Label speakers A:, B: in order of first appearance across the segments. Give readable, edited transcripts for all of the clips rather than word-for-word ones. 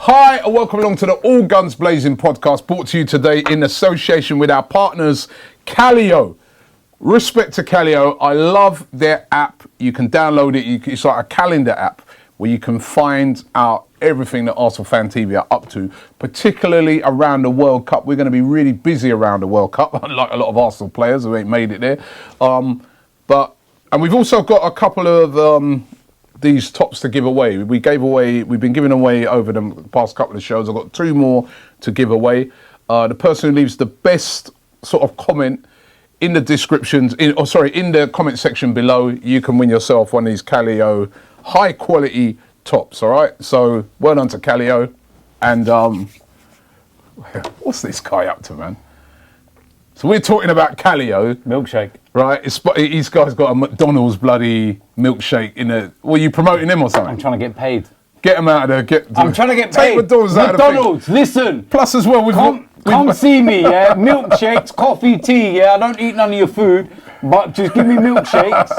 A: Hi and welcome along to the All Guns Blazing podcast, brought to you today in association with our partners, Calio. Respect to Calio. I love their app. You can download it. It's like a calendar app where you can find out everything that ArsenalFanTV are up to, particularly around the World Cup. We're going to be really busy around the World Cup, unlike a lot of Arsenal players who ain't made it there. And we've also got a couple of these tops to give away. We've been giving away over the past couple of shows. I've got 2 more to give away. The person who leaves the best sort of comment in the descriptions, in the comment section below, you can win yourself one of these Calio high quality tops. All right. So well done to Calio. And what's this guy up to, man? So we're talking about Calio.
B: Milkshake.
A: Right, this guy's got a McDonald's bloody milkshake in a... Well, you promoting him or something?
B: I'm trying to get paid.
A: Get him out of there.
B: I'm trying to get
A: take
B: paid.
A: McDonald's out of the thing.
B: Listen.
A: Plus as well,
B: come see me, yeah? Milkshakes, coffee, tea, yeah? I don't eat none of your food, but just give me milkshakes.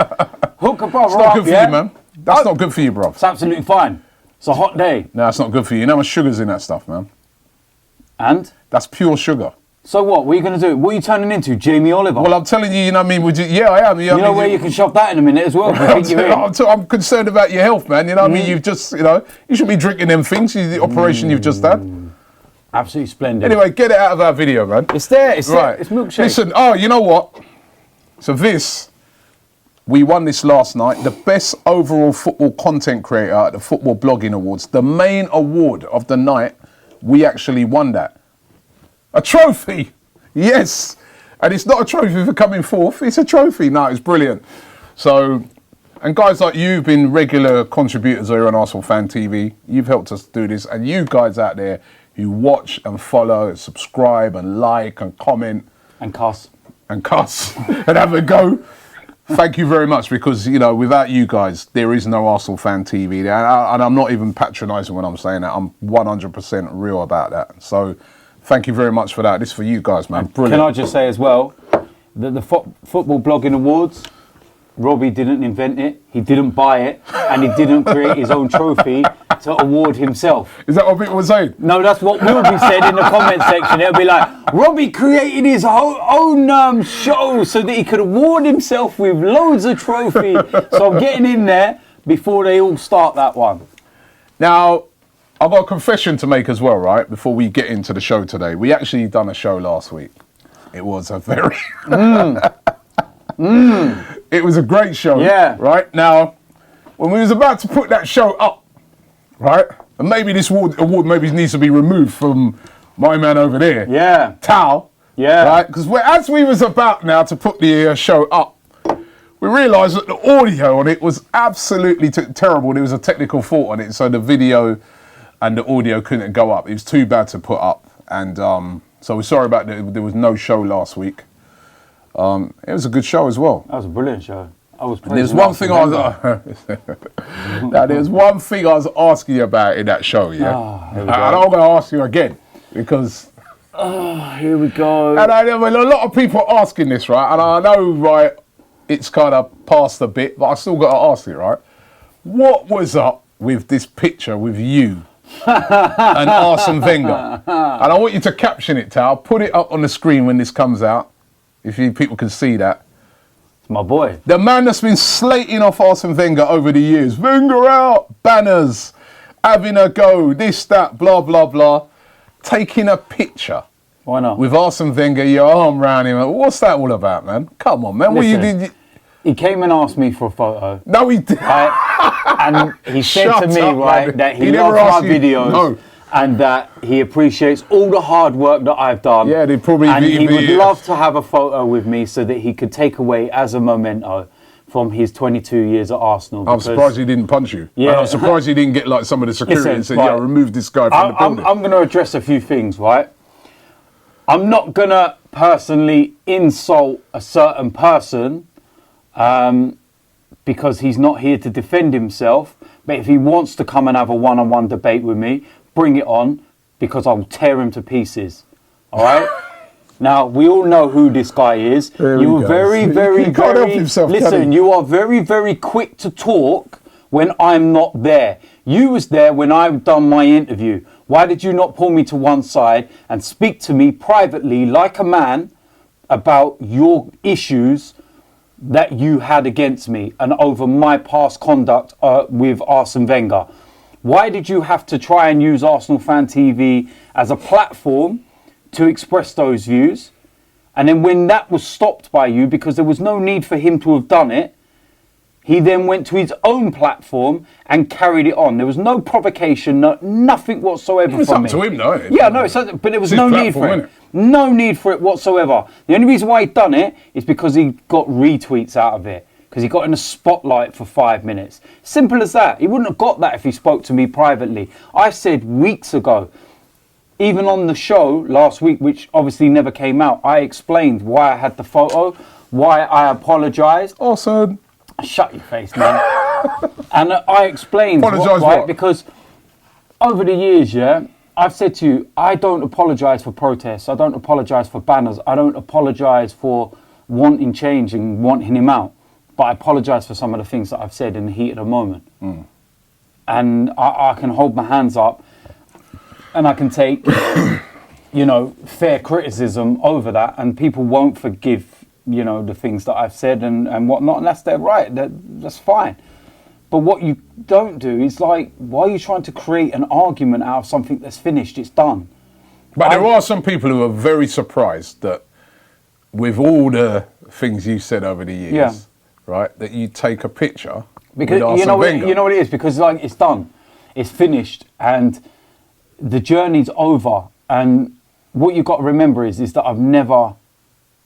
B: Hook a brother up,
A: It's not good for you, man. That's not good for you, bro.
B: It's absolutely fine. It's a hot day.
A: No, it's not good for you. You know how much sugar's in that stuff, man?
B: And?
A: That's pure sugar.
B: So what? What are you going to do? What are you turning into? Jamie Oliver?
A: Well, I'm telling you, you know what I mean? Yeah, I am.
B: You know where you can shop that in a minute as well?
A: I'm concerned about your health, man. You know what I mean? You've just, you should be drinking them things, the operation you've just had.
B: Absolutely splendid.
A: Anyway, get it out of our video, man.
B: It's there. It's right. There. It's milkshake.
A: Listen, you know what? So we won this last night. The best overall football content creator at the Football Blogging Awards. The main award of the night, we actually won that. A trophy, yes. And it's not a trophy for coming fourth, it's a trophy. No, it's brilliant. So, and guys like you have been regular contributors here on ArsenalFanTV. You've helped us do this. And you guys out there who watch and follow, and subscribe and like and comment.
B: And cuss.
A: And have a go. Thank you very much, because, without you guys, there is no ArsenalFanTV. And I'm not even patronising when I'm saying that. I'm 100% real about that. So, thank you very much for that. This is for you guys, man. Brilliant.
B: Can I just say as well, that the Football Blogging Awards, Robbie didn't invent it, he didn't buy it, and he didn't create his own trophy to award himself.
A: Is that what people were saying?
B: No, that's what will be said in the comment section. It'll be like, Robbie created his own show so that he could award himself with loads of trophies. So I'm getting in there before they all start that one.
A: Now, I've got a confession to make as well, right? Before we get into the show today. We actually done a show last week. It was a very... It was a great show.
B: Yeah.
A: Right? Now, when we was about to put that show up, right? And maybe this award maybe needs to be removed from my man over there.
B: Yeah.
A: Tal.
B: Yeah.
A: Right? Because as we was about now to put the show up, we realised that the audio on it was absolutely terrible. There was a technical fault on it. So the video and the audio couldn't go up. It was too bad to put up. And so we're sorry about that. There was no show last week. It was a good show as well.
B: That was a brilliant show.
A: There's one thing I was asking you about in that show, yeah? And I'm going to ask you again, because...
B: here we go.
A: And a lot of people are asking this, right? And I know, right, it's kind of past a bit, but I still got to ask it, right? What was up with this picture with you and Arsene Wenger? And I want you to caption it, Tal. Put it up on the screen when this comes out, if people can see that.
B: It's my boy.
A: The man that's been slating off Arsene Wenger over the years. Wenger out, banners, having a go, this, that, blah, blah, blah. Taking a picture.
B: Why not?
A: With Arsene Wenger, your arm round him. What's that all about, man? Come on, man.
B: Listen,
A: what you did?
B: He came and asked me for a photo.
A: No, he did.
B: And he said
A: Shut
B: to me,
A: up,
B: right,
A: man.
B: that he
A: never
B: loves
A: asked
B: my
A: you.
B: videos.
A: No.
B: And that he appreciates all the hard work that I've done.
A: Yeah, they probably...
B: And he would love to have a photo with me so that he could take away as a memento from his 22 years at Arsenal.
A: I'm surprised he didn't punch you.
B: Yeah.
A: And I'm surprised he didn't get like some of the security and say,
B: right,
A: remove this guy from the building.
B: I'm going to address a few things, right? I'm not going to personally insult a certain person because he's not here to defend himself. But if he wants to come and have a one-on-one debate with me, bring it on, because I'll tear him to pieces. All right? Now, we all know who this guy is. You are very, very, very...
A: He can't help himself,
B: listen, you are very, very quick to talk when I'm not there? You was there when I've done my interview. Why did you not pull me to one side and speak to me privately like a man about your issues that you had against me and over my past conduct with Arsene Wenger? Why did you have to try and use ArsenalFanTV as a platform to express those views? And then when that was stopped by you, because there was no need for him to have done it, he then went to his own platform and carried it on. There was no provocation, nothing whatsoever
A: It's
B: from
A: up
B: me.
A: to him, though. Isn't it?
B: Yeah, no, but there was
A: It's
B: no
A: his
B: need for
A: platform,
B: it.
A: innit?
B: No need for it whatsoever. The only reason why he'd done it is because he got retweets out of it. Because he got in the spotlight for 5 minutes. Simple as that. He wouldn't have got that if he spoke to me privately. I said weeks ago, even on the show last week, which obviously never came out, I explained why I had the photo, why I apologised.
A: Awesome.
B: Shut your face, man. And I explained
A: What?
B: because over the years, yeah, I've said to you, I don't apologise for protests. I don't apologise for banners. I don't apologise for wanting change and wanting him out. But I apologise for some of the things that I've said in the heat of the moment. And I can hold my hands up and I can take, fair criticism over that. And people won't forgive, the things that I've said and whatnot. And that's their right. That's fine. But what you don't do is why are you trying to create an argument out of something that's finished? It's done.
A: But there are some people who are very surprised that with all the things you said over the years, right, that you take a picture
B: because
A: with Arsene Wenger.
B: You know what it is? Because it's done. It's finished. And the journey's over. And what you've got to remember is that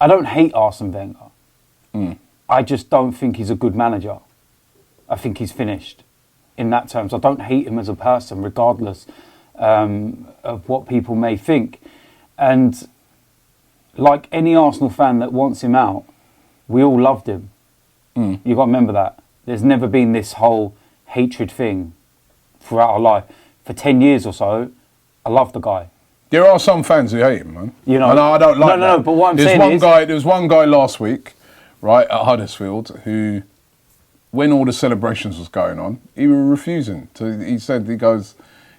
B: I don't hate Arsene Wenger. I just don't think he's a good manager. I think he's finished in that terms. I don't hate him as a person, regardless of what people may think. And like any Arsenal fan that wants him out, we all loved him. You've got to remember that. There's never been this whole hatred thing throughout our life. For 10 years or so, I love the guy.
A: There are some fans who hate him, man.
B: And
A: I don't like that.
B: No, but what I'm saying is...
A: There was one guy last week, right, at Huddersfield, who, when all the celebrations was going on, he was refusing to...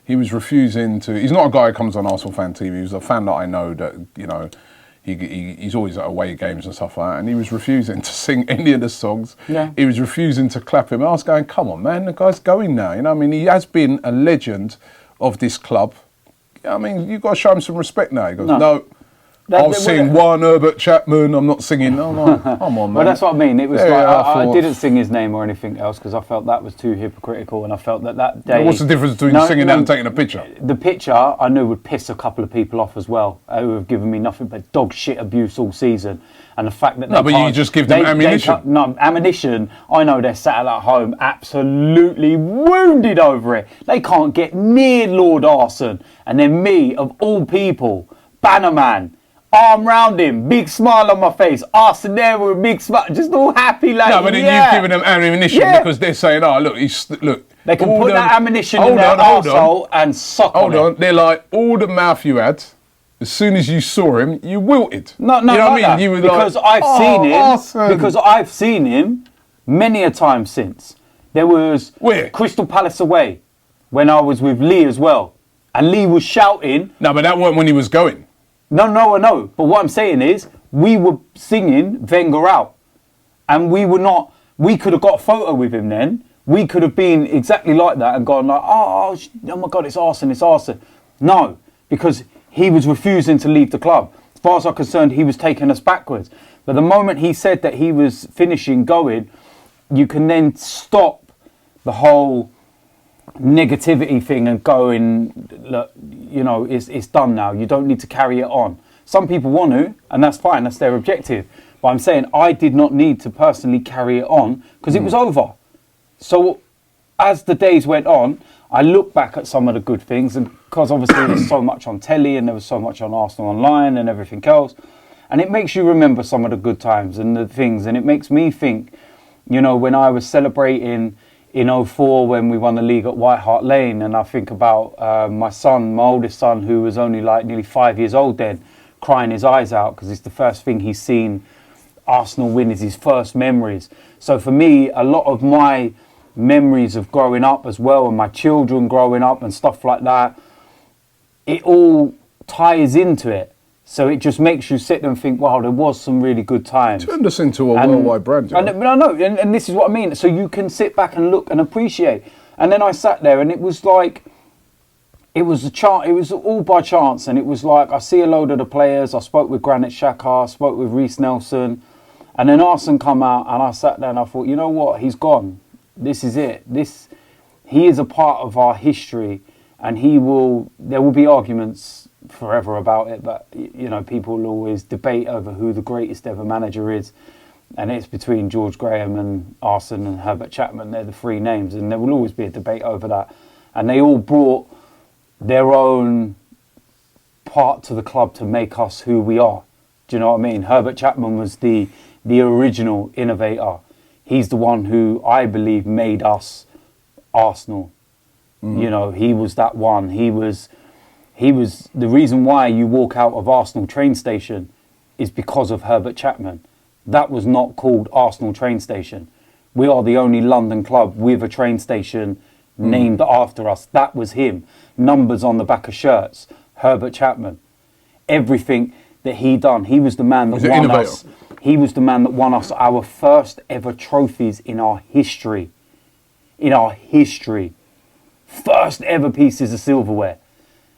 A: He was refusing to... He's not a guy who comes on ArsenalFanTV. He's a fan that I know that, he's always at away games and stuff like that, and he was refusing to sing any of the songs.
B: Yeah.
A: He was refusing to clap him. I was going, come on, man, the guy's going now. He has been a legend of this club. You've got to show him some respect now. He goes, no. I'll sing one Herbert Chapman. I'm not singing. No, come on, man.
B: Well, that's what I mean. It was I didn't sing his name or anything else because I felt that was too hypocritical, and I felt that day.
A: What's the difference between singing that and taking a picture?
B: The picture I knew would piss a couple of people off as well, who have given me nothing but dog shit abuse all season, and the fact that
A: you just give them ammunition.
B: Ammunition. I know they're sat at home absolutely wounded over it. They can't get near Lord Arsene, and then me of all people, Bannerman. Arm round him, big smile on my face. Arsene there with a big smile, just all happy like.
A: No, but then you've given them ammunition because they're saying, look.
B: They can put that ammunition in their arsehole and suck on it.
A: Hold on, they're like, all the mouth you had, as soon as you saw him, you wilted.
B: No,
A: you know what I mean? You were
B: because
A: like,
B: I've seen him many a time since. There was Crystal Palace away when I was with Lee as well, and Lee was shouting.
A: No, but that wasn't when he was going.
B: No, I know. But what I'm saying is, we were singing Wenger out. And we could have got a photo with him then. We could have been exactly like that and gone like, oh my God, it's Arsene. No, because he was refusing to leave the club. As far as I'm concerned, he was taking us backwards. But the moment he said that he was finishing going, you can then stop the whole negativity thing and going, look, it's done now. You don't need to carry it on. Some people want to, and that's fine. That's their objective. But I'm saying I did not need to personally carry it on because it was over. So as the days went on, I look back at some of the good things, and because obviously there's so much on telly and there was so much on Arsenal Online and everything else, and it makes you remember some of the good times and the things, and it makes me think, when I was celebrating in 2004 when we won the league at White Hart Lane, and I think about my oldest son, who was only like nearly 5 years old then, crying his eyes out because it's the first thing he's seen Arsenal win, is his first memories. So for me, a lot of my memories of growing up as well, and my children growing up and stuff like that. It all ties into it. So it just makes you sit there and think, wow, there was some really good times.
A: Turn this into a worldwide brand.
B: But I know, and this is what I mean. So you can sit back and look and appreciate. And then I sat there, and it was like, it was all by chance. And it was like, I see a load of the players. I spoke with Granit Xhaka, I spoke with Reece Nelson. And then Arsene come out, and I sat there and I thought, you know what? He's gone. This is it. He is a part of our history, and there will be arguments forever about it, but people will always debate over who the greatest ever manager is, and it's between George Graham and Arsene and Herbert Chapman. They're the three names, and there will always be a debate over that. And they all brought their own part to the club to make us who we are. Do you know what I mean? Herbert Chapman was the original innovator. He's the one who I believe made us Arsenal. He was that one. He was the reason why you walk out of Arsenal train station is because of Herbert Chapman. That was not called Arsenal train station. We are the only London club with a train station named after us. That was him. Numbers on the back of shirts. Herbert Chapman. Everything that he done. He was the man that won us. He was the man that won us our first ever trophies in our history. In our history. First ever pieces of silverware.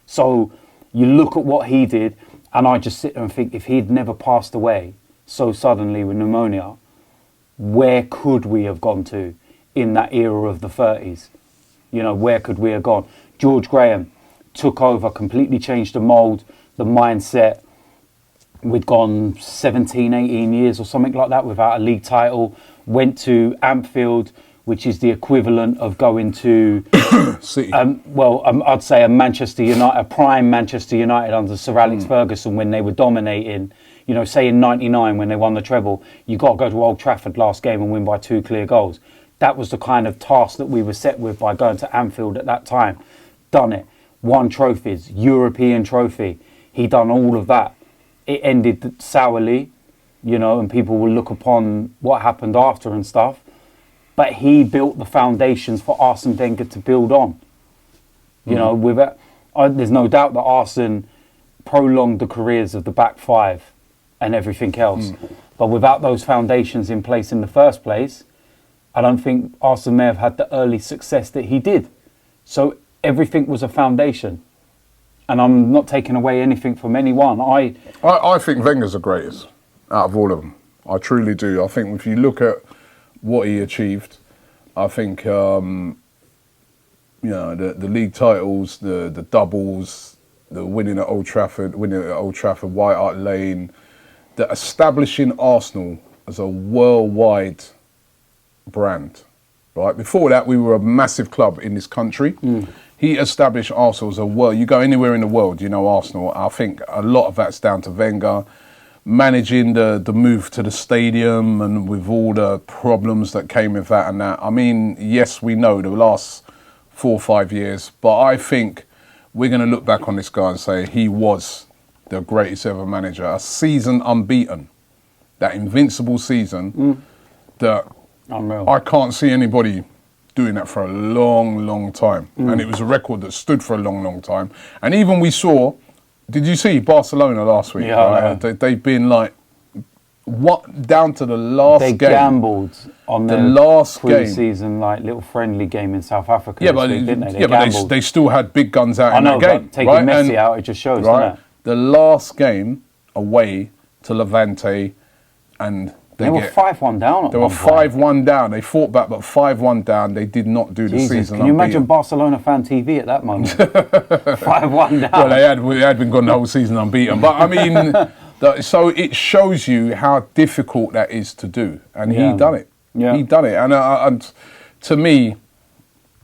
B: So you look at what he did, and I just sit there and think, if he'd never passed away so suddenly with pneumonia, where could we have gone to in that era of the 30s? Where could we have gone? George Graham took over, completely changed the mould, the mindset. We'd gone 17, 18 years or something like that without a league title, went to Anfield, which is the equivalent of going to
A: City.
B: I'd say a prime Manchester United under Sir Alex Ferguson when they were dominating. Say in '99 when they won the treble, you got to go to Old Trafford last game and win by 2 clear goals. That was the kind of task that we were set with by going to Anfield at that time. Done it. Won trophies, European trophy. He done all of that. It ended sourly, and people will look upon what happened after and stuff. But he built the foundations for Arsene Wenger to build on. There's no doubt that Arsene prolonged the careers of the back five and everything else. But without those foundations in place in the first place, I don't think Arsene may have had the early success that he did. So everything was a foundation. And I'm not taking away anything from anyone. I
A: think Wenger's the greatest out of all of them. I truly do. I think if you look at what he achieved, I think the league titles, the doubles, the winning at Old Trafford, White Hart Lane, the establishing Arsenal as a worldwide brand. Right before that, we were a massive club in this country. He established Arsenal as a world. You go anywhere in the world, Arsenal. I think a lot of that's down to Wenger. Managing the move to the stadium and with all the problems that came with that and that. I mean, yes, we know the last 4 or 5 years, but I think we're going to look back on this guy and say he was the greatest ever manager. A season unbeaten. That invincible season that
B: unreal.
A: I can't see anybody doing that for a long, long time. And it was a record that stood for a long, long time. And even we saw... Did you see Barcelona last week?
B: Yeah.
A: They've been down to the last game.
B: They gambled on
A: the
B: their
A: last
B: pre-season little friendly game in South Africa.
A: Yeah, but they still had big guns out in that game.
B: But taking Messi out, it just shows, doesn't it?
A: The last game away to Levante, and
B: they were 5-1 down.
A: They were 5-1 down. They fought back, but 5-1 down. They did not do the season.
B: Can you imagine ArsenalFanTV at that moment? 5-1 down.
A: Well, they had been gone the whole season unbeaten. But I mean, so it shows you how difficult that is to do, and he done it. Yeah. He done it, and to me,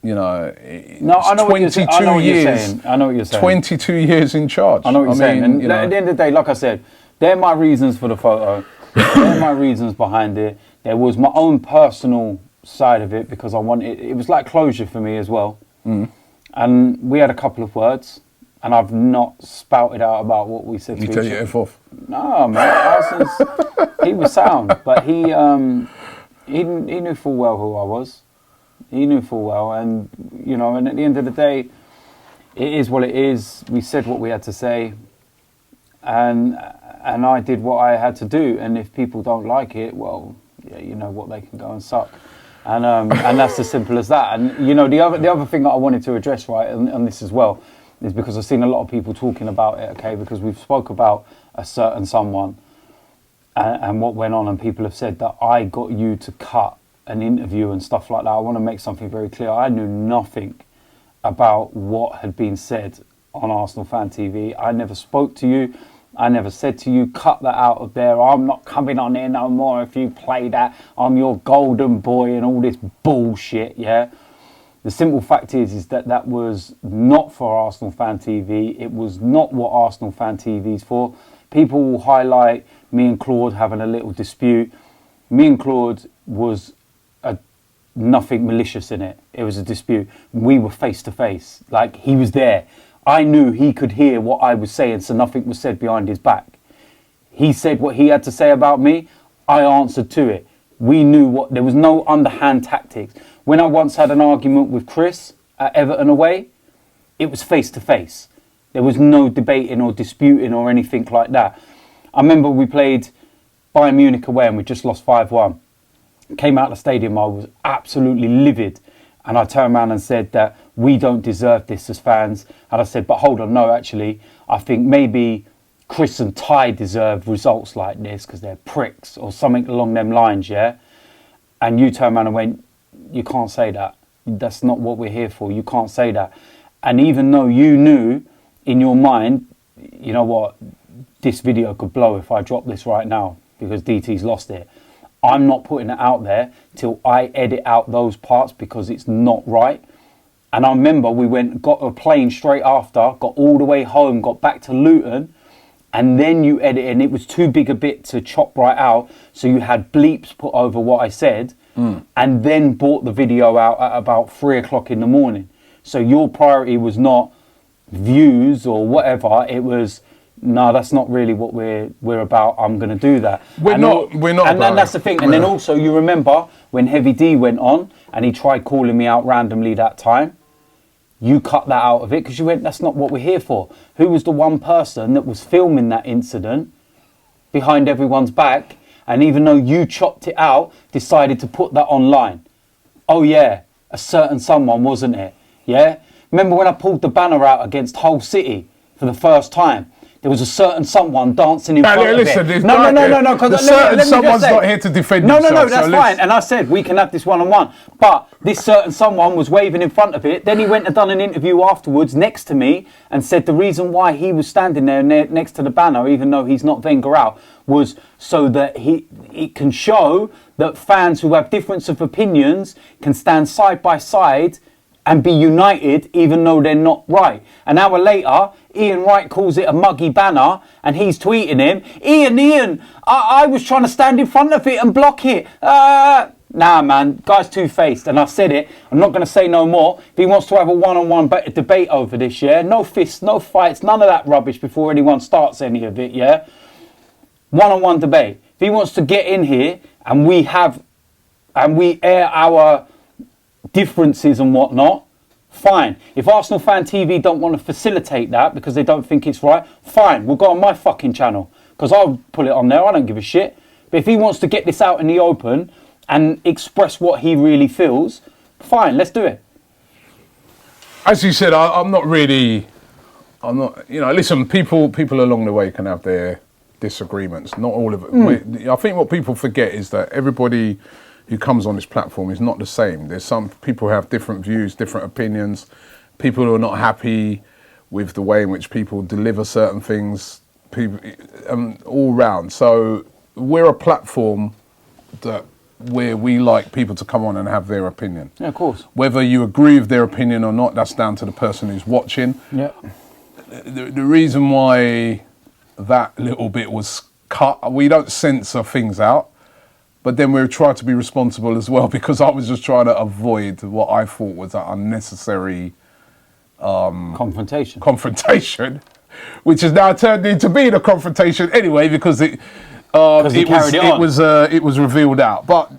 A: I know 22 years.
B: I know what you're saying.
A: 22 years in charge.
B: I know what you're saying. And at the end of the day, like I said, they're my reasons for the photo. They're my reasons behind it. There was my own personal side of it because it was like closure for me as well. And we had a couple of words, and I've not spouted out about what we said to each other.
A: You tell your F off?
B: No, man. He was sound, but he knew full well who I was. He knew full well, and and at the end of the day, it is what it is. We said what we had to say, and I did what I had to do. And if people don't like it, well, yeah, you know what, they can go and suck. And that's as simple as that. And the other thing that I wanted to address, right, on this as well, is because I've seen a lot of people talking about it. Okay, because we've spoke about a certain someone and what went on, and people have said that I got you to cut an interview and stuff like that. I want to make something very clear. I knew nothing about what had been said on ArsenalFanTV. I never spoke to you. I never said to you, cut that out of there. I'm not coming on here no more if you play that. I'm your golden boy and all this bullshit, yeah? The simple fact is that was not for ArsenalFanTV. It was not what ArsenalFanTV's for. People will highlight me and Claude having a little dispute. Me and Claude was nothing malicious in it. It was a dispute. We were face to face. Like, he was there. I knew he could hear what I was saying, so nothing was said behind his back. He said what he had to say about me. I answered to it. We knew there was no underhand tactics. When I once had an argument with Chris at Everton away, it was face to face. There was no debating or disputing or anything like that. I remember we played Bayern Munich away and we just lost 5-1. Came out of the stadium, I was absolutely livid. And I turned around and said that we don't deserve this as fans. And I said, but hold on, no, actually, I think maybe Chris and Ty deserve results like this because they're pricks or something along them lines, yeah? And you turned around and went, you can't say that. That's not what we're here for. You can't say that. And even though you knew in your mind, you know what, this video could blow if I drop this right now because DT's lost it. I'm not putting it out there till I edit out those parts because it's not right. And I remember we got a plane straight after, got all the way home, got back to Luton, and then you edit it, and it was too big a bit to chop right out. So you had bleeps put over what I said, and then brought the video out at about 3 o'clock in the morning. So your priority was not views or whatever. It was, no, that's not really what we're about. I'm going to do that.
A: We're not.
B: And then that's the thing. And then also you remember when Heavy D went on and he tried calling me out randomly that time. You cut that out of it because you went, that's not what we're here for. Who was the one person that was filming that incident behind everyone's back? And even though you chopped it out, decided to put that online. Oh yeah, a certain someone, wasn't it? Yeah. Remember when I pulled the banner out against Hull City for the first time? There was a certain someone dancing in front of it.
A: No. Someone's not here to defend himself.
B: No, that's fine. And I said, we can have this one-on-one. But this certain someone was waving in front of it. Then he went and done an interview afterwards next to me and said the reason why he was standing there next to the banner, even though he's not Wenger out, was so that it can show that fans who have difference of opinions can stand side by side and be united even though they're not right. An hour later, Ian Wright calls it a muggy banner and he's tweeting him, Ian, I was trying to stand in front of it and block it. Nah, man, guy's two-faced. And I said it, I'm not going to say no more. If he wants to have a one-on-one debate over this, yeah? No fists, no fights, none of that rubbish before anyone starts any of it, yeah? One-on-one debate. If he wants to get in here and we air our differences and whatnot, fine. If ArsenalFanTV don't want to facilitate that because they don't think it's right, fine, we'll go on my fucking channel because I'll put it on there. I don't give a shit. But if he wants to get this out in the open and express what he really feels, fine, let's do it.
A: As you said, I'm not, listen, people along the way can have their disagreements, not all of it. I think what people forget is that everybody who comes on this platform is not the same. There's some people who have different views, different opinions, people who are not happy with the way in which people deliver certain things, people, all round. So we're a platform where we like people to come on and have their opinion.
B: Yeah, of course. Whether
A: you agree with their opinion or not, that's down to the person who's watching.
B: Yeah.
A: The reason why that little bit was cut, we don't censor things out. But then we try to be responsible as well because I was just trying to avoid what I thought was an unnecessary
B: confrontation,
A: which has now turned into being a confrontation anyway because it was revealed out. But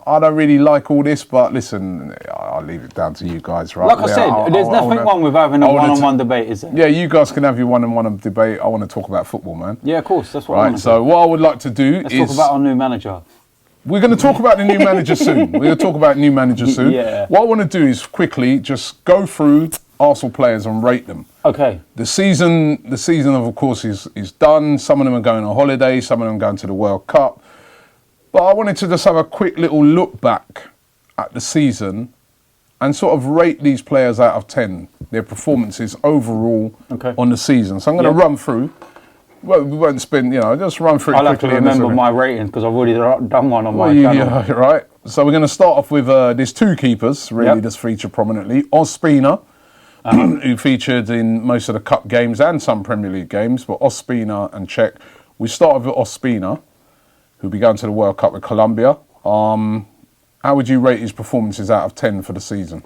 A: I don't really like all this, but listen, I'll leave it down to you guys, right?
B: Like I said, there's nothing wrong with having a one-on-one debate, is there?
A: Yeah, you guys can have your one-on-one debate. I want to talk about football, man.
B: Yeah, of course. That's what I want to
A: so what I would like to do
B: Let's talk about our new manager.
A: We're going to talk about the new manager soon. We're going to talk about new manager soon.
B: Yeah.
A: What I want to do is quickly just go through Arsenal players and rate them.
B: Okay.
A: The season of course, is done. Some of them are going on holiday. Some of them are going to the World Cup. But I wanted to just have a quick little look back at the season and sort of rate these players out of 10, their performances overall on the season. So I'm going to run through. Well, we won't spend, just run through it quickly.
B: I'll have to remember my ratings because I've already done one on my channel.
A: Yeah, right. So we're going to start off with, there's two keepers, really, that feature prominently. Ospina, who featured in most of the Cup games and some Premier League games, but Ospina and Czech. We started with Ospina, who'll be going to the World Cup with Colombia. How would you rate his performances out of 10 for the season?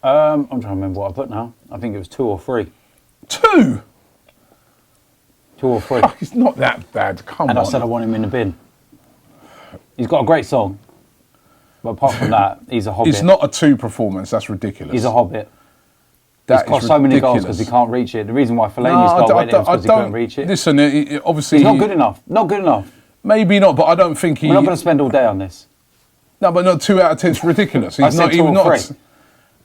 B: I'm trying to remember what I put now. I think it was 2 or 3.
A: 2?
B: 2 or 3.
A: He's not that bad, come on.
B: And I said I want him in the bin. He's got a great song. But apart from that, he's a hobbit.
A: It's not a 2 performance, that's ridiculous.
B: He's a hobbit. He's cost so many goals because he can't reach it. The reason why Fellaini's goal went in was because he couldn't reach it.
A: Listen, obviously...
B: He's not good enough. Not good enough.
A: Maybe not, but I don't think he...
B: We're not going to spend all day on this.
A: No, but not 2 out of 10 is ridiculous.
B: I said 2 or 3.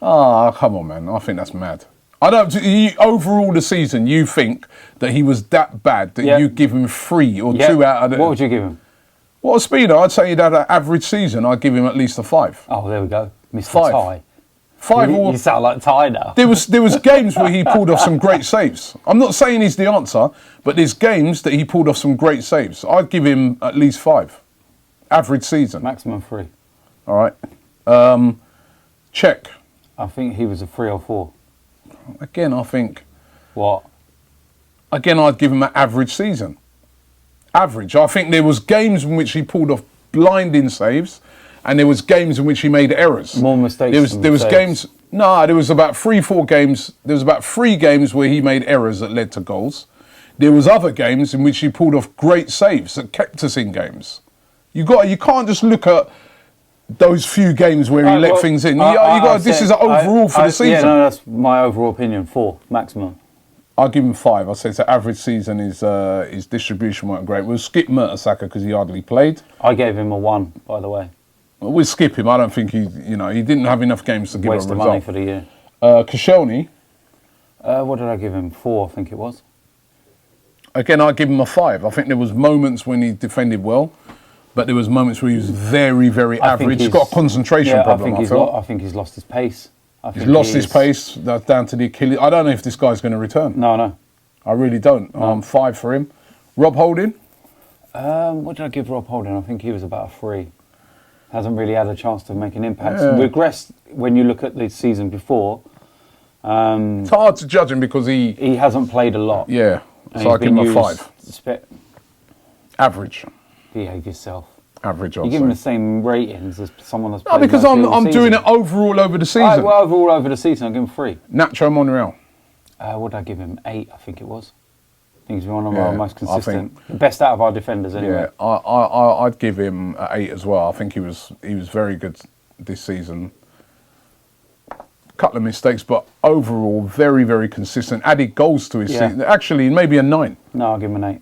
A: Come on, man. I think that's mad. Overall the season, you think that he was that bad that you give him 3 or 2 out of...
B: What would you give him?
A: What a speeder. I'd say he'd had an average season. I'd give him at least a 5.
B: Oh, there we go. Mr.
A: 5.
B: Ty.
A: 5
B: You sound like Ty now.
A: There was games where he pulled off some great saves. I'm not saying he's the answer, but there's games that he pulled off some great saves. I'd give him at least 5. Average season.
B: Maximum 3.
A: All right. Czech.
B: I think he was a 3 or 4.
A: Again, I think...
B: What?
A: Again, I'd give him an average season. Average. I think there was games in which he pulled off blinding saves, and there was games in which he made errors.
B: More mistakes.
A: There was games. No, there was about 3-4 games. There was about 3 games where he made errors that led to goals. There was other games in which he pulled off great saves that kept us in games. You can't just look at those few games where he let things in. This is overall for the season.
B: Yeah, no, that's my overall opinion. 4 maximum.
A: I'll give him 5. I'll say it's an average season. His distribution weren't great. We'll skip Mertesacker because he hardly played.
B: I gave him a 1, by the way.
A: We'll skip him. I don't think he didn't have enough games to give a result.
B: Waste of money for the year.
A: Koscielny.
B: What did I give him? 4, I think it was.
A: Again, I'd give him a 5. I think there was moments when he defended well, but there was moments where he was very, very average. He's got a concentration problem,
B: I think he's lost his pace.
A: He's lost his pace. That's down to the Achilles. I don't know if this guy's going to return.
B: No.
A: I really don't.
B: No.
A: 5 for him. Rob Holding.
B: What did I give Rob Holding? I think he was about a 3. Hasn't really had a chance to make an impact. Regressed when you look at the season before.
A: It's hard to judge him because he
B: hasn't played a lot.
A: Yeah, so I give him a 5. Average.
B: Behave yourself.
A: Average.
B: You give him the same ratings as someone that's played.
A: No, because I'm doing it overall over the season.
B: Right, well, overall over the season, I'll give him 3.
A: Nacho Monreal.
B: What did I give him? 8, I think it was. I think he's one of our most consistent, the best out of our defenders anyway.
A: Yeah, I'd give him an 8 as well. I think he was very good this season. Couple of mistakes, but overall very, very consistent. Added goals to his season. Actually, maybe a 9.
B: No, I'll give him an 8.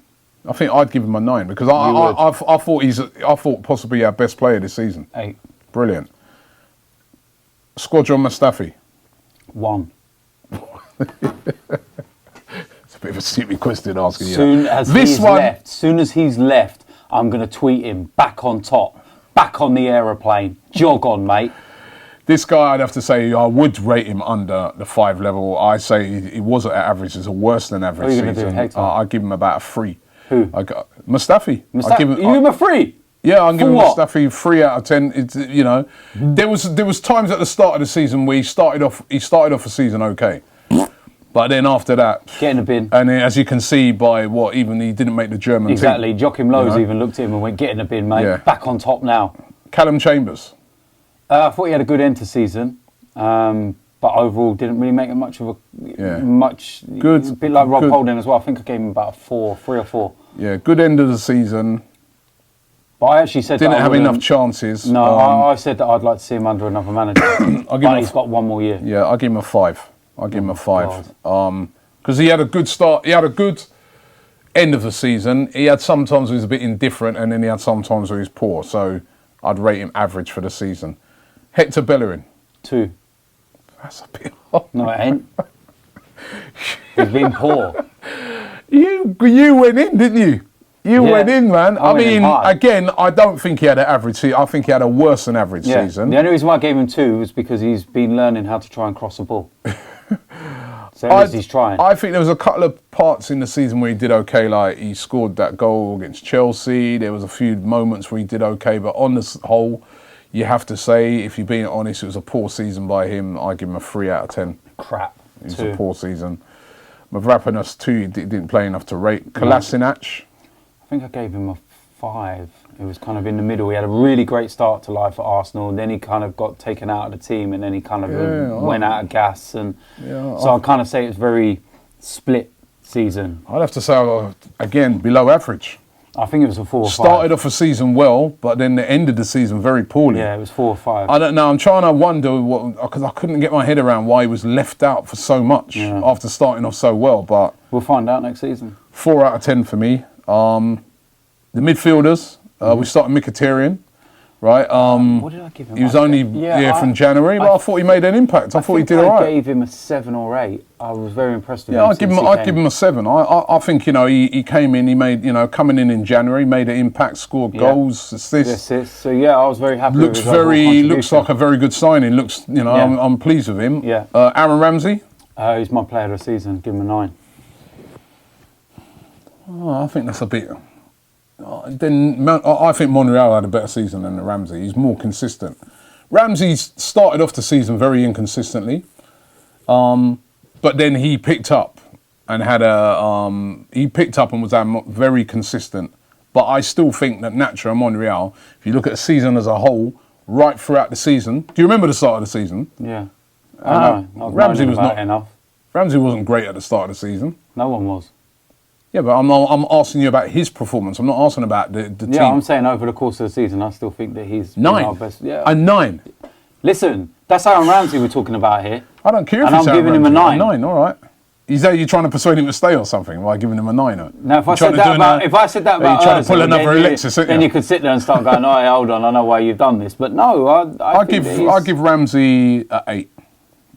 A: I think I'd give him a 9 because I thought possibly our best player this season.
B: 8.
A: Brilliant. Squadron Mustafi.
B: 1.
A: It's a bit of a stupid question asking you.
B: Soon as he's left, I'm going to tweet him back on top, back on the aeroplane. Jog on, mate.
A: This guy, I'd have to say, I would rate him under the 5 level. I say he wasn't at average. It's a worse than average season.
B: What are you going to do, Hector?
A: I'd give him about a 3.
B: Who?
A: Mustafi.
B: You give him a 3?
A: Yeah, I'm giving Mustafi 3 out of 10. It's, there was times at the start of the season where he started off the season okay, but then after that,
B: get in the bin.
A: And then, as you can see by even he didn't make the German team.
B: Exactly. Joachim Low even looked at him and went, "Get in the bin, mate. Yeah. Back on top now."
A: Calum Chambers.
B: I thought he had a good end to season, but overall didn't really make it much of a good. A bit like Rob Holding as well. I think I gave him about a 4, 3 or 4.
A: Yeah, good end of the season.
B: But I actually said
A: Didn't
B: that
A: have enough chances.
B: No, I said that I'd like to see him under another manager. He's got one more year.
A: Yeah, I'll give him a 5. I'll give him a 5.
B: God.
A: Because he had a good start. He had a good end of the season. He had sometimes he was a bit indifferent, and then he had sometimes where he was poor. So I'd rate him average for the season. Hector Bellerin.
B: 2.
A: That's a bit.
B: No, it ain't. He's been poor.
A: You went in, didn't you? You went in, man. I mean, again, I don't think he had an average season. I think he had a worse than average season.
B: The only reason why I gave him 2 was because he's been learning how to try and cross the ball. So at least he's trying.
A: I think there was a couple of parts in the season where he did okay, like he scored that goal against Chelsea. There was a few moments where he did okay, but on the whole, you have to say, if you're being honest, it was a poor season by him. I give him a 3 out of 10.
B: Crap.
A: It was a poor season. Mavropanos 2, didn't play enough to rate. Kolasinac.
B: I think I gave him a 5. It was kind of in the middle. He had a really great start to life at Arsenal, and then he kind of got taken out of the team, and then he kind of went out of gas. And so I'd kind of say it was very split season.
A: I'd have to say, again, below average.
B: I think it was a 4 or 5.
A: Started off the season well, but then the end of the season very poorly.
B: Yeah, it was 4 or 5.
A: I don't know. I'm trying to wonder because I couldn't get my head around why he was left out for so much after starting off so well. But
B: we'll find out next season.
A: 4 out of 10 for me. The midfielders, we started Mkhitaryan, right?
B: What did I give him?
A: He was only from January, but I thought he made an impact. I thought he did all right.
B: I gave him a 7 or 8. I was very impressed with him.
A: Yeah, I'd give him a 7. I think, he came in, he made, coming in January, made an impact, scored goals, assists. So
B: I was very happy with his
A: looks like a very good signing. I'm pleased with him.
B: Yeah.
A: Aaron Ramsey?
B: He's my player of the season. Give him a 9.
A: I think that's a bit. Then I think Monreal had a better season than Ramsey. He's more consistent. Ramsey started off the season very inconsistently, but then he picked up and was very consistent. But I still think that Nacho and Monreal, if you look at the season as a whole, right throughout the season. Do you remember the start of the season?
B: Yeah, I know.
A: Ramsey was not
B: enough.
A: Ramsey wasn't great at the start of the season.
B: No one was.
A: Yeah, but I'm asking you about his performance. I'm not asking about the team.
B: Yeah, I'm saying over the course of the season, I still think that he's
A: 9.
B: Our best. Yeah,
A: a 9.
B: Listen, that's Aaron Ramsey we're talking about here.
A: I don't care if
B: I'm giving him a 9.
A: A 9, all right. You're trying to persuade him to stay or something by giving him a 9.
B: Now, if I said that about
A: you're trying to pull another Alexis,
B: then you could sit there and start going, "Oh, hold on, I know why you've done this." But no, I
A: give Ramsey an 8.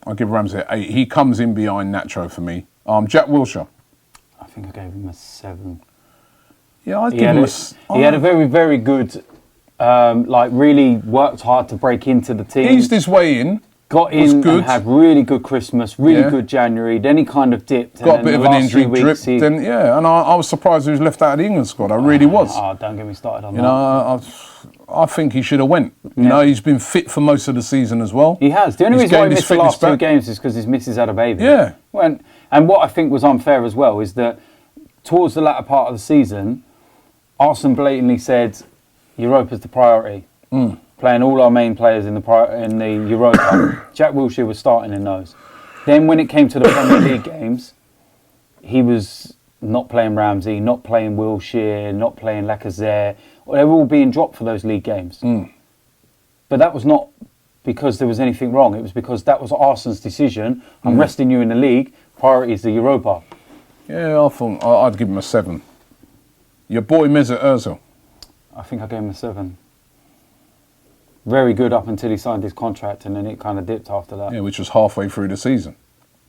A: I'll give Ramsey an 8. He comes in behind Nacho for me. Jack Wilshere.
B: I think I gave him a 7.
A: Yeah, I'd give him
B: He had a very, very good, really worked hard to break into the team.
A: Eased his way in.
B: Got in and had really good Christmas, really good January. Then he kind of dipped.
A: Got a bit of an injury drip. And I was surprised he was left out of the England squad. I really was.
B: Oh, don't get me started on that.
A: I think he should have went. He's been fit for most of the season as well.
B: He has. The only reason why he missed the last 2 games is because his missus had a baby.
A: Yeah.
B: And what I think was unfair as well is that towards the latter part of the season, Arsenal blatantly said Europa's the priority. Playing all our main players in the Europa. Jack Wilshere was starting in those. Then when it came to the Premier League games, he was not playing Ramsey, not playing Wilshere, not playing Lacazette. They were all being dropped for those league games. But that was not because there was anything wrong. It was because that was Arsenal's decision. I'm resting you in the league. Priority is the Europa.
A: Yeah, I thought I'd give him a 7. Your boy Mesut Ozil.
B: I think I gave him a 7. Very good up until he signed his contract, and then it kind of dipped after that.
A: Yeah, which was halfway through the season.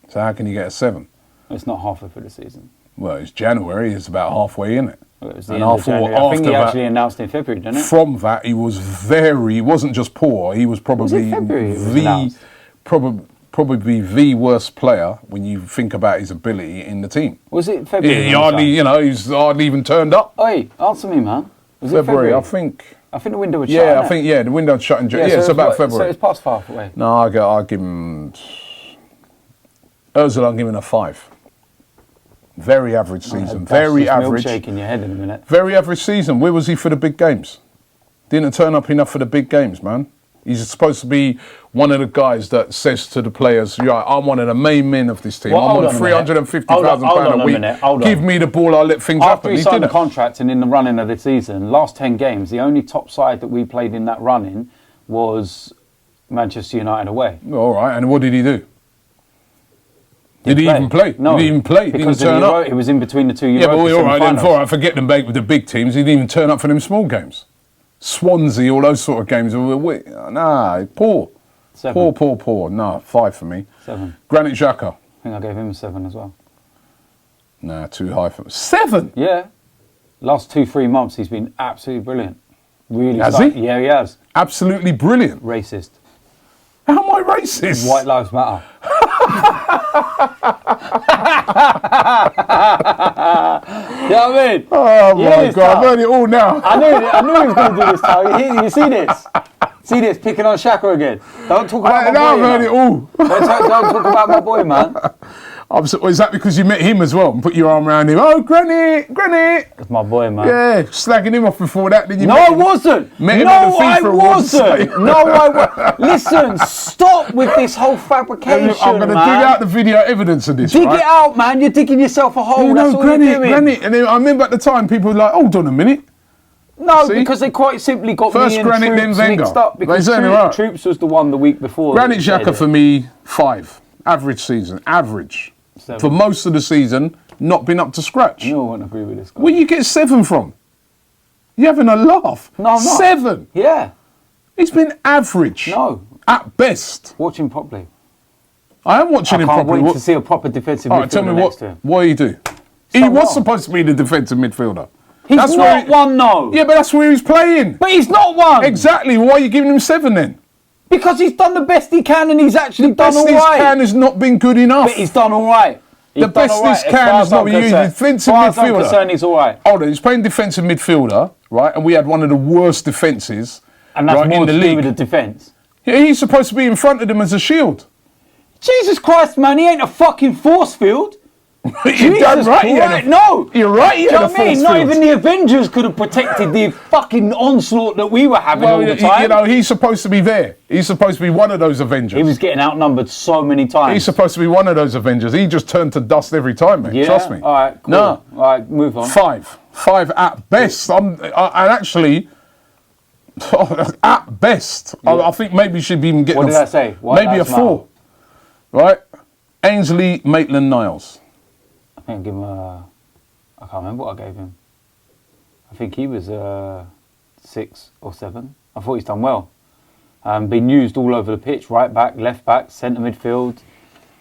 A: So how can you get a 7?
B: It's not halfway through the season.
A: Well, it's January. It's about halfway in it.
B: Well, it was the end of January. I think he actually announced in February, didn't it?
A: From that, he wasn't just poor. He was probably probably the worst player when you think about his ability in the team.
B: Was it February?
A: He's hardly even turned up.
B: Oh, hey, answer me, man. Was it February?
A: I think
B: the window was shut.
A: Yeah, I think the window shut in January. Yeah, it's about February.
B: So it's past halfway.
A: No, I'll give him Ozil. I'll give him a 5. Very average season. Very average.
B: Shaking your head in a minute.
A: Very average season. Where was he for the big games? Didn't turn up enough for the big games, man. He's supposed to be one of the guys that says to the players, "Yeah, I'm one of the main men of this team.
B: Well,
A: I'm on £350,000 a week. Give me the ball, I'll let things happen."
B: After he signed the contract and in the running of the season, last 10 games, the only top side that we played in that run-in was Manchester United away.
A: All right, and what did he do? Did he even play?
B: No.
A: Did he even play? He didn't turn up?
B: He was in between the two Europa
A: Yeah, but all right, then,
B: semi-finals.
A: forget them big with the big teams. He didn't even turn up for them small games. Swansea, all those sort of games. Nah, poor.
B: 7.
A: Poor. Nah, 5 for me.
B: 7.
A: Granit Xhaka.
B: I think I gave him a 7 as well.
A: Nah, too high for me. 7?
B: Yeah. Last 2-3 months, he's been absolutely brilliant. Really.
A: Has he?
B: Yeah, he has.
A: Absolutely brilliant.
B: Racist.
A: How am I racist?
B: White lives matter. You know what I mean?
A: Oh my God, I've heard it all now.
B: I knew he was going to do this, Tal. You see this? See this? Picking on Xhaka again. Don't talk about my boy.
A: I've heard it all.
B: Don't talk about my boy, man.
A: Is that because you met him as well and put your arm around him? Oh, Granit!
B: That's my boy, man.
A: Yeah, slagging him off before that. Did you?
B: No, I wasn't.
A: Met him
B: No,
A: at the
B: I
A: FIFA Awards.
B: wasn't. No, I wasn't. Listen, stop with this whole fabrication,
A: I'm going to dig out the video evidence of this.
B: Dig
A: right?
B: it out, man. You're digging yourself a hole. That's all you're doing.
A: Granit. And then I remember at the time people were like, hold on a minute.
B: No,
A: See?
B: because they quite simply got
A: First
B: me and
A: Granit, then
B: Troops
A: Wenger.
B: mixed up. Because
A: They certainly are.
B: Troops was the one the week before.
A: Granit Xhaka for me, 5. Average season. Average.
B: 7.
A: For most of the season, not been up to scratch.
B: No, I won't agree with this guy.
A: Where you get 7 from? You're having a laugh.
B: No, I'm not.
A: 7.
B: Yeah.
A: He's been average.
B: No.
A: At best.
B: Watch him properly.
A: I am watching him
B: I can't
A: properly.
B: wait to see a proper defensive
A: All right, tell me
B: midfielder next to him.
A: what he do. He
B: So
A: was
B: what?
A: supposed to be the defensive midfielder.
B: He's
A: That's
B: not one, no.
A: Yeah, but that's where he's playing.
B: But he's not one.
A: Exactly. Why are you giving him 7 then?
B: Because he's done the best he can and he's actually done
A: Best
B: all
A: he
B: right.
A: can has not been good enough.
B: But he's done all right.
A: The best he can has not been used. Defensive
B: midfielder. As far as I'm
A: midfielder.
B: concerned, he's all right.
A: Hold on, he's playing defensive midfielder, right? And we had one of the worst defences
B: And that's
A: right,
B: more
A: in the
B: to do
A: league.
B: with the defence.
A: Yeah, he's supposed to be in front of them as a shield.
B: Jesus Christ, man, he ain't a fucking force field.
A: You're damn right.
B: Christ, no.
A: You're right.
B: Do you know what I mean? Not even the Avengers could have protected the fucking onslaught that we were having all the time.
A: You know, he's supposed to be there. He's supposed to be one of those Avengers.
B: He was getting outnumbered so many times.
A: He's supposed to be one of those Avengers. He just turned to dust every time, mate.
B: Yeah?
A: Trust me.
B: All right, cool.
A: No.
B: All right, move on.
A: 5. 5 at best. And actually, at best,
B: Yeah.
A: I think maybe he should be even getting
B: What did I say?
A: maybe a
B: Lives
A: 4. Right? Ainsley Maitland-Niles.
B: I think I give him a... I can't remember what I gave him. I think he was 6 or 7. I thought he's done well. Been used all over the pitch, right back, left back, centre midfield.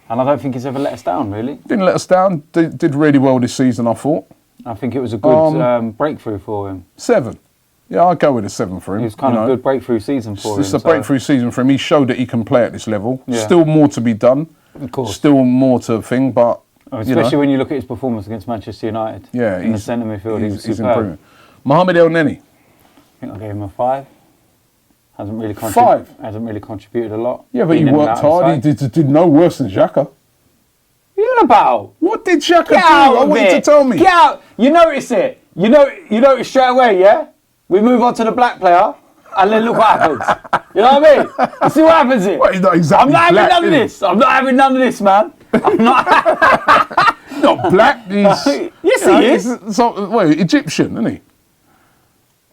B: And I don't think he's ever let us down, really.
A: Didn't let us down. Did really well this season, I thought.
B: I think it was a good breakthrough for him.
A: 7. Yeah, I'll go with a 7 for him.
B: It was kind of a good breakthrough season for him.
A: It's a breakthrough season for him. He showed that he can play at this level.
B: Yeah.
A: Still more to be done.
B: Of course.
A: Still more to think, but...
B: Especially when you look at his performance against Manchester United.
A: Yeah,
B: in the centre midfield, he was
A: he's
B: superb.
A: improving. Mohamed El Neni.
B: I think I gave him a 5. Hasn't really
A: 5?
B: Hasn't really contributed a lot.
A: Yeah, but he
B: Been in and
A: worked
B: out of
A: hard.
B: the
A: He did no worse than Xhaka.
B: What are you on about?
A: What did Xhaka do?
B: Get out
A: I
B: of
A: want you
B: it.
A: to tell me.
B: Get out. You notice it. You notice straight away, yeah? We move on to the black player, and then look what happens. You know what I mean? You see what happens here?
A: Well, he's not exactly
B: I'm not having
A: black,
B: none of
A: is he?
B: this. I'm not having none of this, man. I'm not.
A: Not black. He's,
B: Yes, he is.
A: Egyptian, isn't he?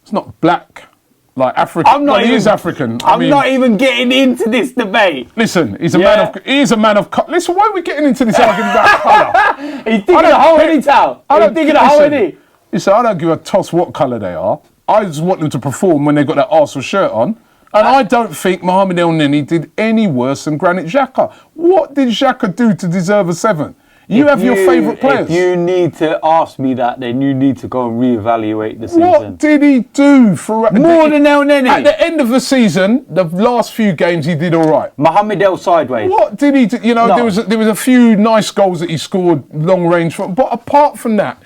A: It's not black, like African.
B: I'm not
A: Well, he
B: even-
A: is African.
B: I'm not even getting into this debate.
A: Listen, he's a
B: Yeah.
A: man of. He is a man of. Listen, why are we getting into this argument about colour?
B: He's digging a hole in his towel. He's digging a hole in it.
A: Listen, I don't give a toss what colour they are. I just want them to perform when they've got that Arsenal shirt on. And I don't think Mohamed El Neni did any worse than Granit Xhaka. What did Xhaka do to deserve a 7? You have your favourite players.
B: If you need to ask me that, then you need to go and reevaluate the season.
A: What did he do for
B: More than El Neni.
A: At the end of the season, the last few games he did all right.
B: Mohamed El sideways.
A: What did he do? You know,
B: No.
A: there was a few nice goals that he scored long range from, but apart from that,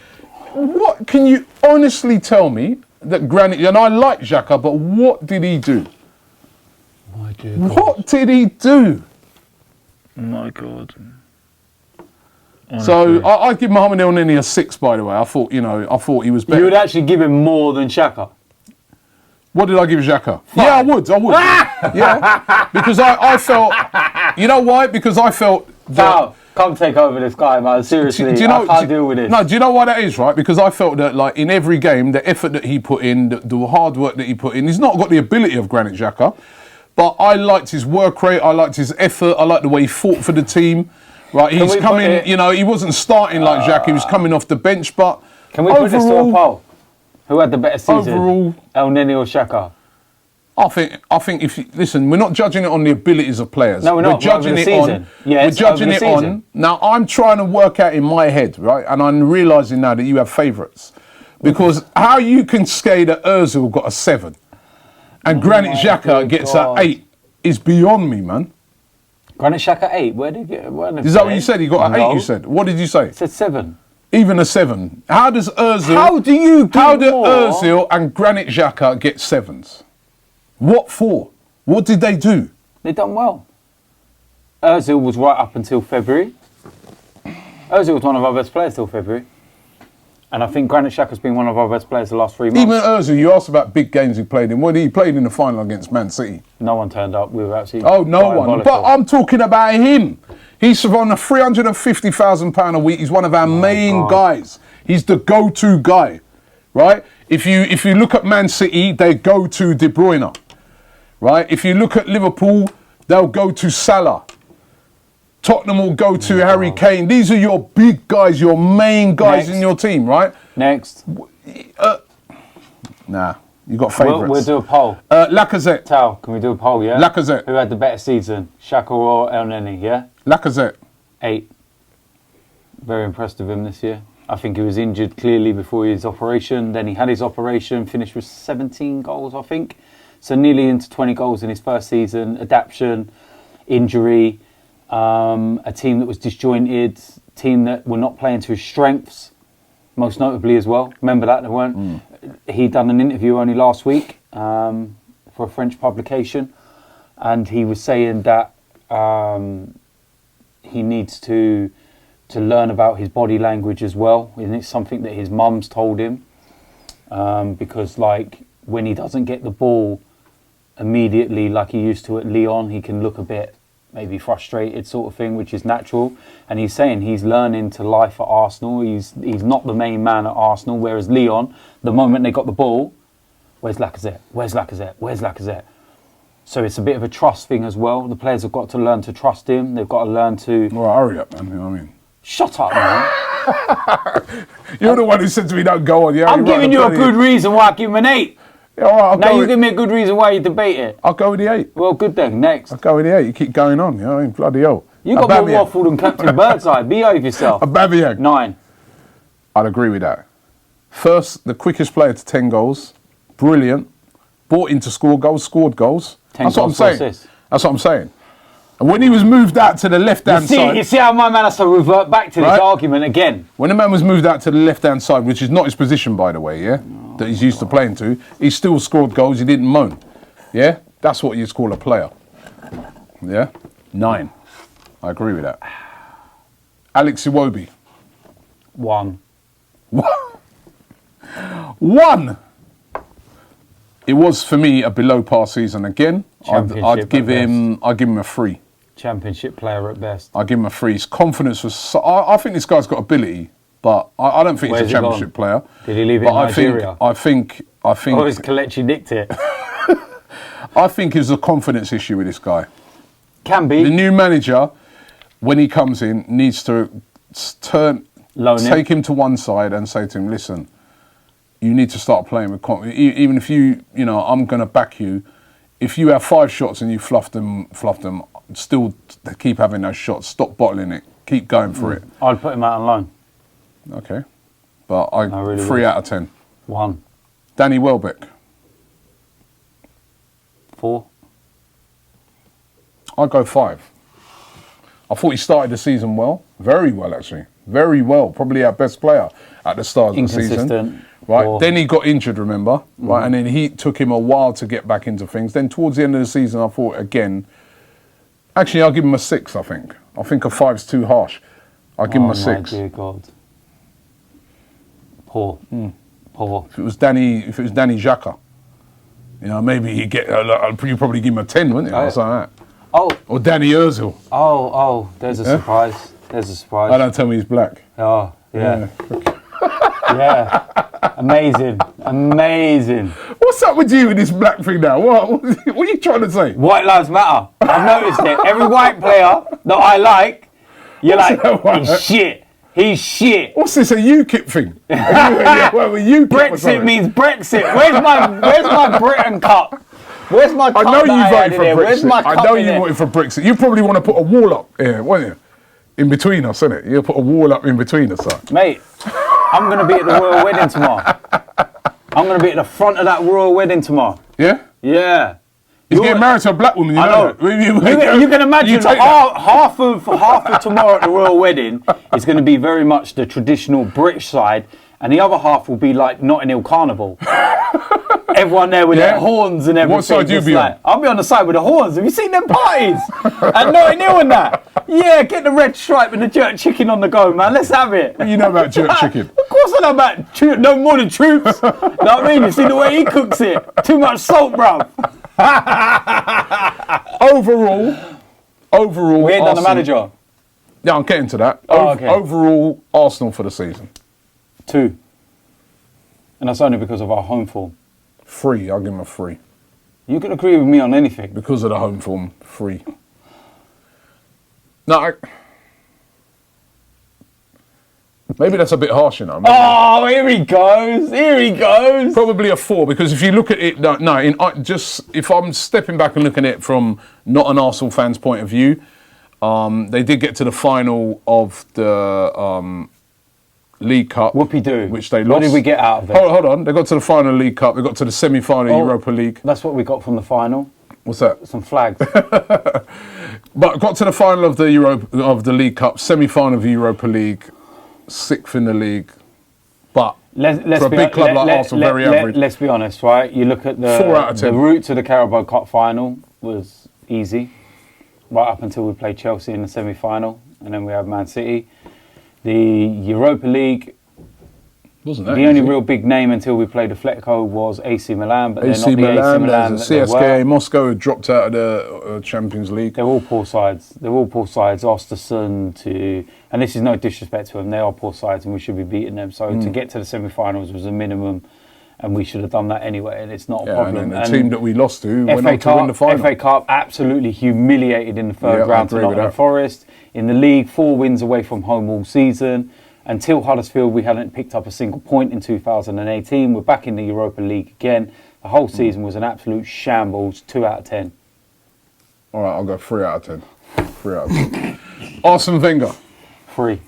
A: what can you honestly tell me that Granit, and I like Xhaka, but what did he do?
B: My dear
A: What did he do?
B: My God.
A: So I'd give Mohamed El Neni a 6, by the way. I thought he was better.
B: You would actually give him more than Xhaka.
A: What did I give Xhaka? Yeah, I would. Yeah, because I felt. You know why? Because I felt that.
B: Come take over this guy, man. Seriously, I can't deal with this.
A: No, do you know why that is, right? Because I felt that, like, in every game, the effort that he put in, the hard work that he put in, he's not got the ability of Granit Xhaka, but I liked his work rate, I liked his effort, I liked the way he fought for the team, right? He's coming, you know, he wasn't starting like Xhaka, he was coming off the bench, but
B: can we put this to a poll? Who had the better season?
A: Overall,
B: El Neni or Xhaka?
A: I think if you, listen, we're not judging it on the abilities of players.
B: No, we're not.
A: We're judging it on.
B: Yeah,
A: we're judging it on. Now I'm trying to work out in my head, right? And I'm realising now that you have favourites, because how you can say that Özil got a 7 and Granit Xhaka gets an 8 is beyond me, man.
B: Granit Xhaka 8. Where did he get?
A: Is that what you said? He got an 8. You said. What did you say?
B: I said 7.
A: Even a 7. How does Özil?
B: How do you?
A: How did Özil and Granit Xhaka get 7s? What for? What did they do?
B: They done well. Özil was right up until February. Özil was one of our best players till February. And I think Granit Xhaka's been one of our best players the last 3 months.
A: Even Özil, you asked about big games he played in. Well, he played in the final against Man City.
B: No one turned up. We were absolutely
A: no one. But I'm talking about him. He's on a £350,000 a week. He's one of our main guys. He's the go-to guy, right? If you look at Man City, they go to De Bruyne. Right? If you look at Liverpool, they'll go to Salah. Tottenham will go to Harry Kane. These are your big guys, your main guys in your team, right?
B: Next.
A: Nah, you got favourites.
B: We'll do a poll.
A: Lacazette.
B: Tal, can we do a poll, yeah?
A: Lacazette.
B: Who had the better season, Xhaka or El Neni, yeah?
A: Lacazette.
B: 8. Very impressed with him this year. I think he was injured clearly before his operation. Then he had his operation, finished with 17 goals, I think. So nearly into 20 goals in his first season. Adaptation, injury, a team that was disjointed, team that were not playing to his strengths, most notably as well. Remember that? They weren't. He'd done an interview only last week for a French publication, and he was saying that he needs to learn about his body language as well. And it's something that his mum's told him, because like when he doesn't get the ball immediately like he used to at Lyon, he can look a bit maybe frustrated sort of thing, which is natural. And he's saying he's learning to life at Arsenal. He's not the main man at Arsenal, whereas Lyon, the moment they got the ball, where's Lacazette? Where's Lacazette? Where's Lacazette? So it's a bit of a trust thing as well. The players have got to learn to trust him. They've got to learn to...
A: Well, hurry up, man. You know what I mean?
B: Shut up, man.
A: You're the one who said to me, don't go on. Yeah,
B: I'm giving you a good reason why I give him an 8.
A: Yeah, all right,
B: now you give me a good reason why you debate it.
A: I'll go with the 8.
B: Well, good then. Next.
A: I'll go with the 8. You keep going on. You know what I mean? Bloody hell.
B: You got more waffle than Captain Birdseye. Behave yourself.
A: Aubameyang.
B: 9.
A: I'd agree with that. First, the quickest player to 10 goals. Brilliant. Brought in to score goals, scored goals. That's what I'm saying. Assists. That's what I'm saying. And when he was moved out to the left-hand side...
B: You see how my man has to revert back to this argument again?
A: When the man was moved out to the left-hand side, which is not his position, by the way, yeah? That he's used to playing to, he still scored goals, he didn't moan. Yeah? That's what you call a player. Yeah? 9. I agree with that. Alex Iwobi.
B: 1.
A: 1! It was, for me, a below-par season again. I'd give him a 3.
B: Championship player at best.
A: I'd give him a 3. His confidence was... I think this guy's got ability, but I don't think he's a championship player.
B: Did he leave it in Nigeria?
A: I think...
B: Oh, his Kelechi nicked it.
A: I think it's a confidence issue with this guy.
B: Can be.
A: The new manager, when he comes in, needs to take him to one side and say to him, listen, you need to start playing with confidence. Even if I'm going to back you. If you have 5 shots and you fluff them, still keep having those shots. Stop bottling it. Keep going for it.
B: I'd put him out on loan.
A: Okay. But I really 3 out of 10.
B: 1.
A: Danny Welbeck.
B: 4.
A: I'd go 5. I thought he started the season well. Very well, actually. Very well. Probably our best player at the start of the season. Right. Then he got injured, remember? Right. And then he took him a while to get back into things. Then towards the end of the season, I thought again. Actually, I'll give him a 6, I think. I think a 5's too harsh. I'll give him a 6.
B: Oh, dear God. Poor. Poor.
A: If it was Danny Xhaka. You know, maybe you get, you probably give him a 10, wouldn't you? Or something like that.
B: Oh.
A: Or Danny Ozil.
B: Oh, there's a surprise. There's a surprise.
A: I don't tell me he's black.
B: Oh, yeah. Yeah. Amazing.
A: What's up with you with this black thing now? What are you trying to say?
B: White lives matter. I've noticed it. Every white player that I like, you're he's shit. He's shit.
A: What's this, a UKIP thing? UKIP
B: Brexit means Brexit. Where's my Britain cup? Where's my cup?
A: I know you voted for
B: Where's my
A: Brexit.
B: cup
A: I know you voted for Brexit. You probably want to put a wall up here, won't you? In between us, innit? You'll put a wall up in between us, son.
B: Mate, I'm going to be at the royal wedding tomorrow. I'm going to be at the front of that royal wedding tomorrow.
A: Yeah?
B: Yeah.
A: He's getting married to a black woman, you know
B: that. You can imagine half of tomorrow at the royal wedding is going to be very much the traditional British side, and the other half will be like Notting Hill Carnival. Everyone there with their horns and everything.
A: What side do you be on?
B: I'll be on the side with the horns. Have you seen them parties? And Notting Hill and that. Yeah, get the red stripe and the jerk chicken on the go, man. Let's have it.
A: You know about jerk chicken?
B: Of course I know about no more than troops. Know what I mean? You see the way he cooks it? Too much salt, bruv.
A: Overall,
B: we ain't done the manager.
A: Yeah, I'm getting to that.
B: Okay.
A: Overall, Arsenal for the season.
B: 2. And that's only because of our home form.
A: 3, I'll give him a 3.
B: You can agree with me on anything.
A: Because of the home form, 3. No, maybe that's a bit harsh, you know.
B: Oh, here he goes.
A: Probably a 4, because if you look at it, if I'm stepping back and looking at it from not an Arsenal fan's point of view, they did get to the final of the League Cup.
B: Whoopie-doo.
A: Which they lost.
B: What did we get out of it?
A: Hold on. They got to the final League Cup. They got to the semi-final Europa League.
B: That's what we got from the final.
A: What's that?
B: Some flags.
A: But got to the final of the League Cup, semi-final of the Europa League, 6th in the league. But for a big club like Arsenal, very average.
B: Let's be honest, right? You look at
A: 4 out of 10.
B: The route to the Carabao Cup final was easy, right up until we played Chelsea in the semi-final, and then we have Man City. The Europa League,
A: wasn't that
B: the only real big name until we played the Fletco was AC Milan, but
A: AC
B: they're not
A: Milan,
B: the AC Milan that
A: CSKA Moscow had dropped out of the Champions League.
B: They're all poor sides. Ostersund and this is no disrespect to them, they are poor sides and we should be beating them. So to get to the semi-finals was a minimum, and we should have done that anyway, and it's not a problem.
A: And the team that we lost to went on to win the final.
B: FA Cup absolutely humiliated in the third round to Nottingham Forest. In the league, 4 wins away from home all season. Until Huddersfield, we hadn't picked up a single point in 2018. We're back in the Europa League again. The whole season was an absolute shambles. 2 out of 10.
A: All right, I'll go 3 out of 10. 3 out of 10. Arsene Wenger.
B: 3.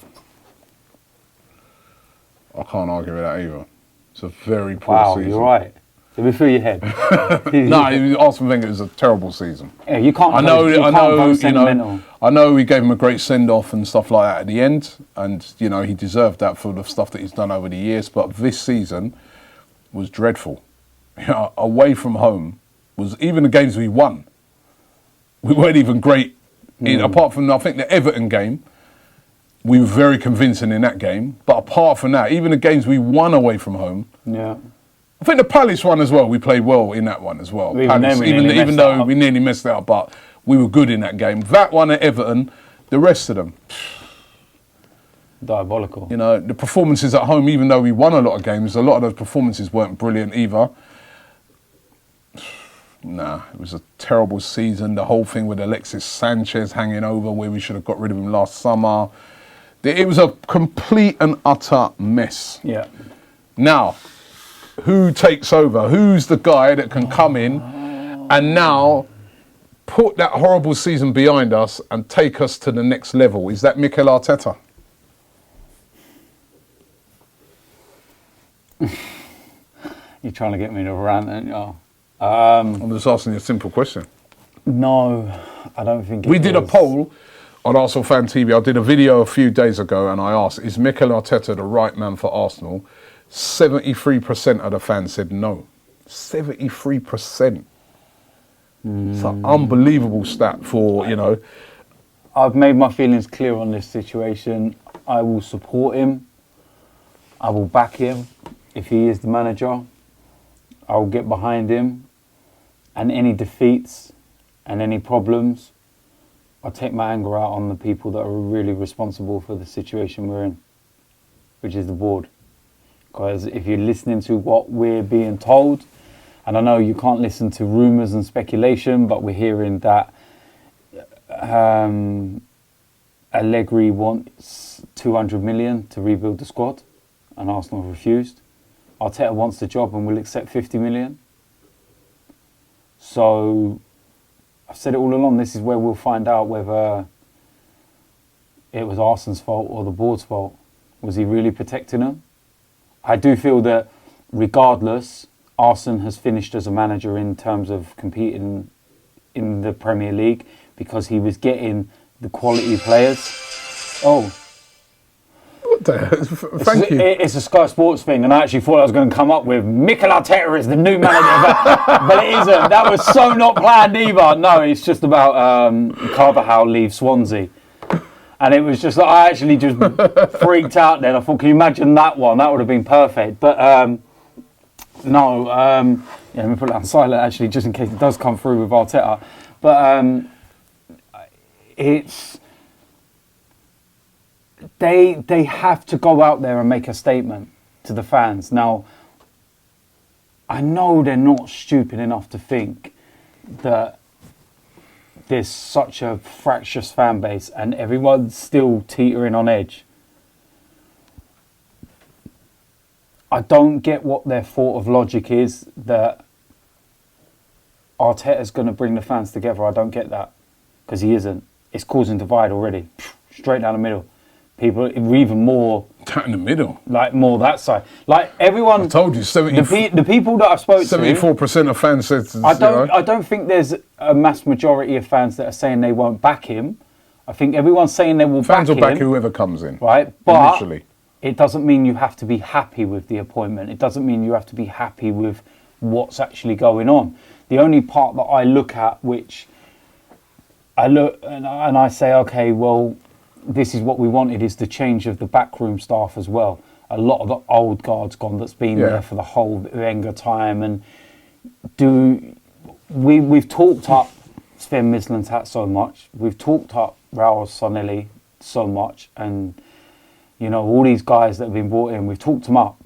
A: I can't argue with that either. It's a very poor season.
B: You're right. Let me through your head.
A: No, Arsene Wenger is a terrible season.
B: Yeah, you can't. I
A: know we gave him a great send off and stuff like that at the end, and he deserved that for the stuff that he's done over the years. But this season was dreadful. Away from home was even the games we won. We weren't even great. Apart from I think the Everton game, we were very convincing in that game. But apart from that, even the games we won away from home.
B: Yeah.
A: I think the Palace one as well, we played well in that one as well.
B: Even
A: though we nearly messed it up, but we were good in that game. That one at Everton, the rest of them.
B: Diabolical.
A: The performances at home, even though we won a lot of games, a lot of those performances weren't brilliant either. Nah, it was a terrible season. The whole thing with Alexis Sanchez hanging over where we should have got rid of him last summer. It was a complete and utter mess.
B: Yeah.
A: Now, who takes over? Who's the guy that can come in and now put that horrible season behind us and take us to the next level? Is that Michiel Arteta?
B: You're trying to get me to rant, aren't you?
A: I'm just asking you a simple question.
B: No, I don't think
A: We did a poll on ArsenalFanTV. I did a video a few days ago and I asked, is Michiel Arteta the right man for Arsenal? 73% of the fans said no. 73%. It's an unbelievable stat for,
B: I've made my feelings clear on this situation. I will support him. I will back him if he is the manager. I will get behind him. and any defeats and any problems, I take my anger out on the people that are really responsible for the situation we're in, which is the board. Because if you're listening to what we're being told, and I know you can't listen to rumours and speculation, but we're hearing that Allegri wants 200 million to rebuild the squad, and Arsenal refused. Arteta wants the job and will accept 50 million. So I've said it all along, this is where we'll find out whether it was Arsenal's fault or the board's fault. Was he really protecting them? I do feel that regardless, Arsenal has finished as a manager in terms of competing in the Premier League because he was getting the quality players. Oh.
A: What the hell? Thank you.
B: It's a Sky Sports thing, and I actually thought I was going to come up with Michiel Arteta is the new manager, but it isn't. That was so not planned either. No, it's just about Carvajal leaves Swansea. And it was just, I actually just freaked out then. I thought, can you imagine that one? That would have been perfect. But no, let me put it on silent actually, just in case it does come through with Arteta. But it's, they have to go out there and make a statement to the fans. Now, I know they're not stupid enough to think that there's such a fractious fan base and everyone's still teetering on edge. I don't get what their thought of logic is that Arteta's going to bring the fans together. I don't get that, because he isn't. It's causing divide already, straight down the middle. People even more
A: down the middle,
B: like more that side. Like everyone,
A: I told you,
B: the people that I've spoken to,
A: 74% of fans said.
B: I don't think there's a mass majority of fans that are saying they won't back him. I think everyone's saying they will back him.
A: Fans will back whoever comes in,
B: right? But
A: initially,
B: it doesn't mean you have to be happy with the appointment. It doesn't mean you have to be happy with what's actually going on. The only part that I look at, which I look and I say, okay, well, this is what we wanted, is the change of the backroom staff as well. A lot of the old guard's gone that's been there for the whole Wenger time. And we've talked up Sven Mislintat so much. We've talked up Raul Sonelli so much. And, you know, all these guys that have been brought in, we've talked them up.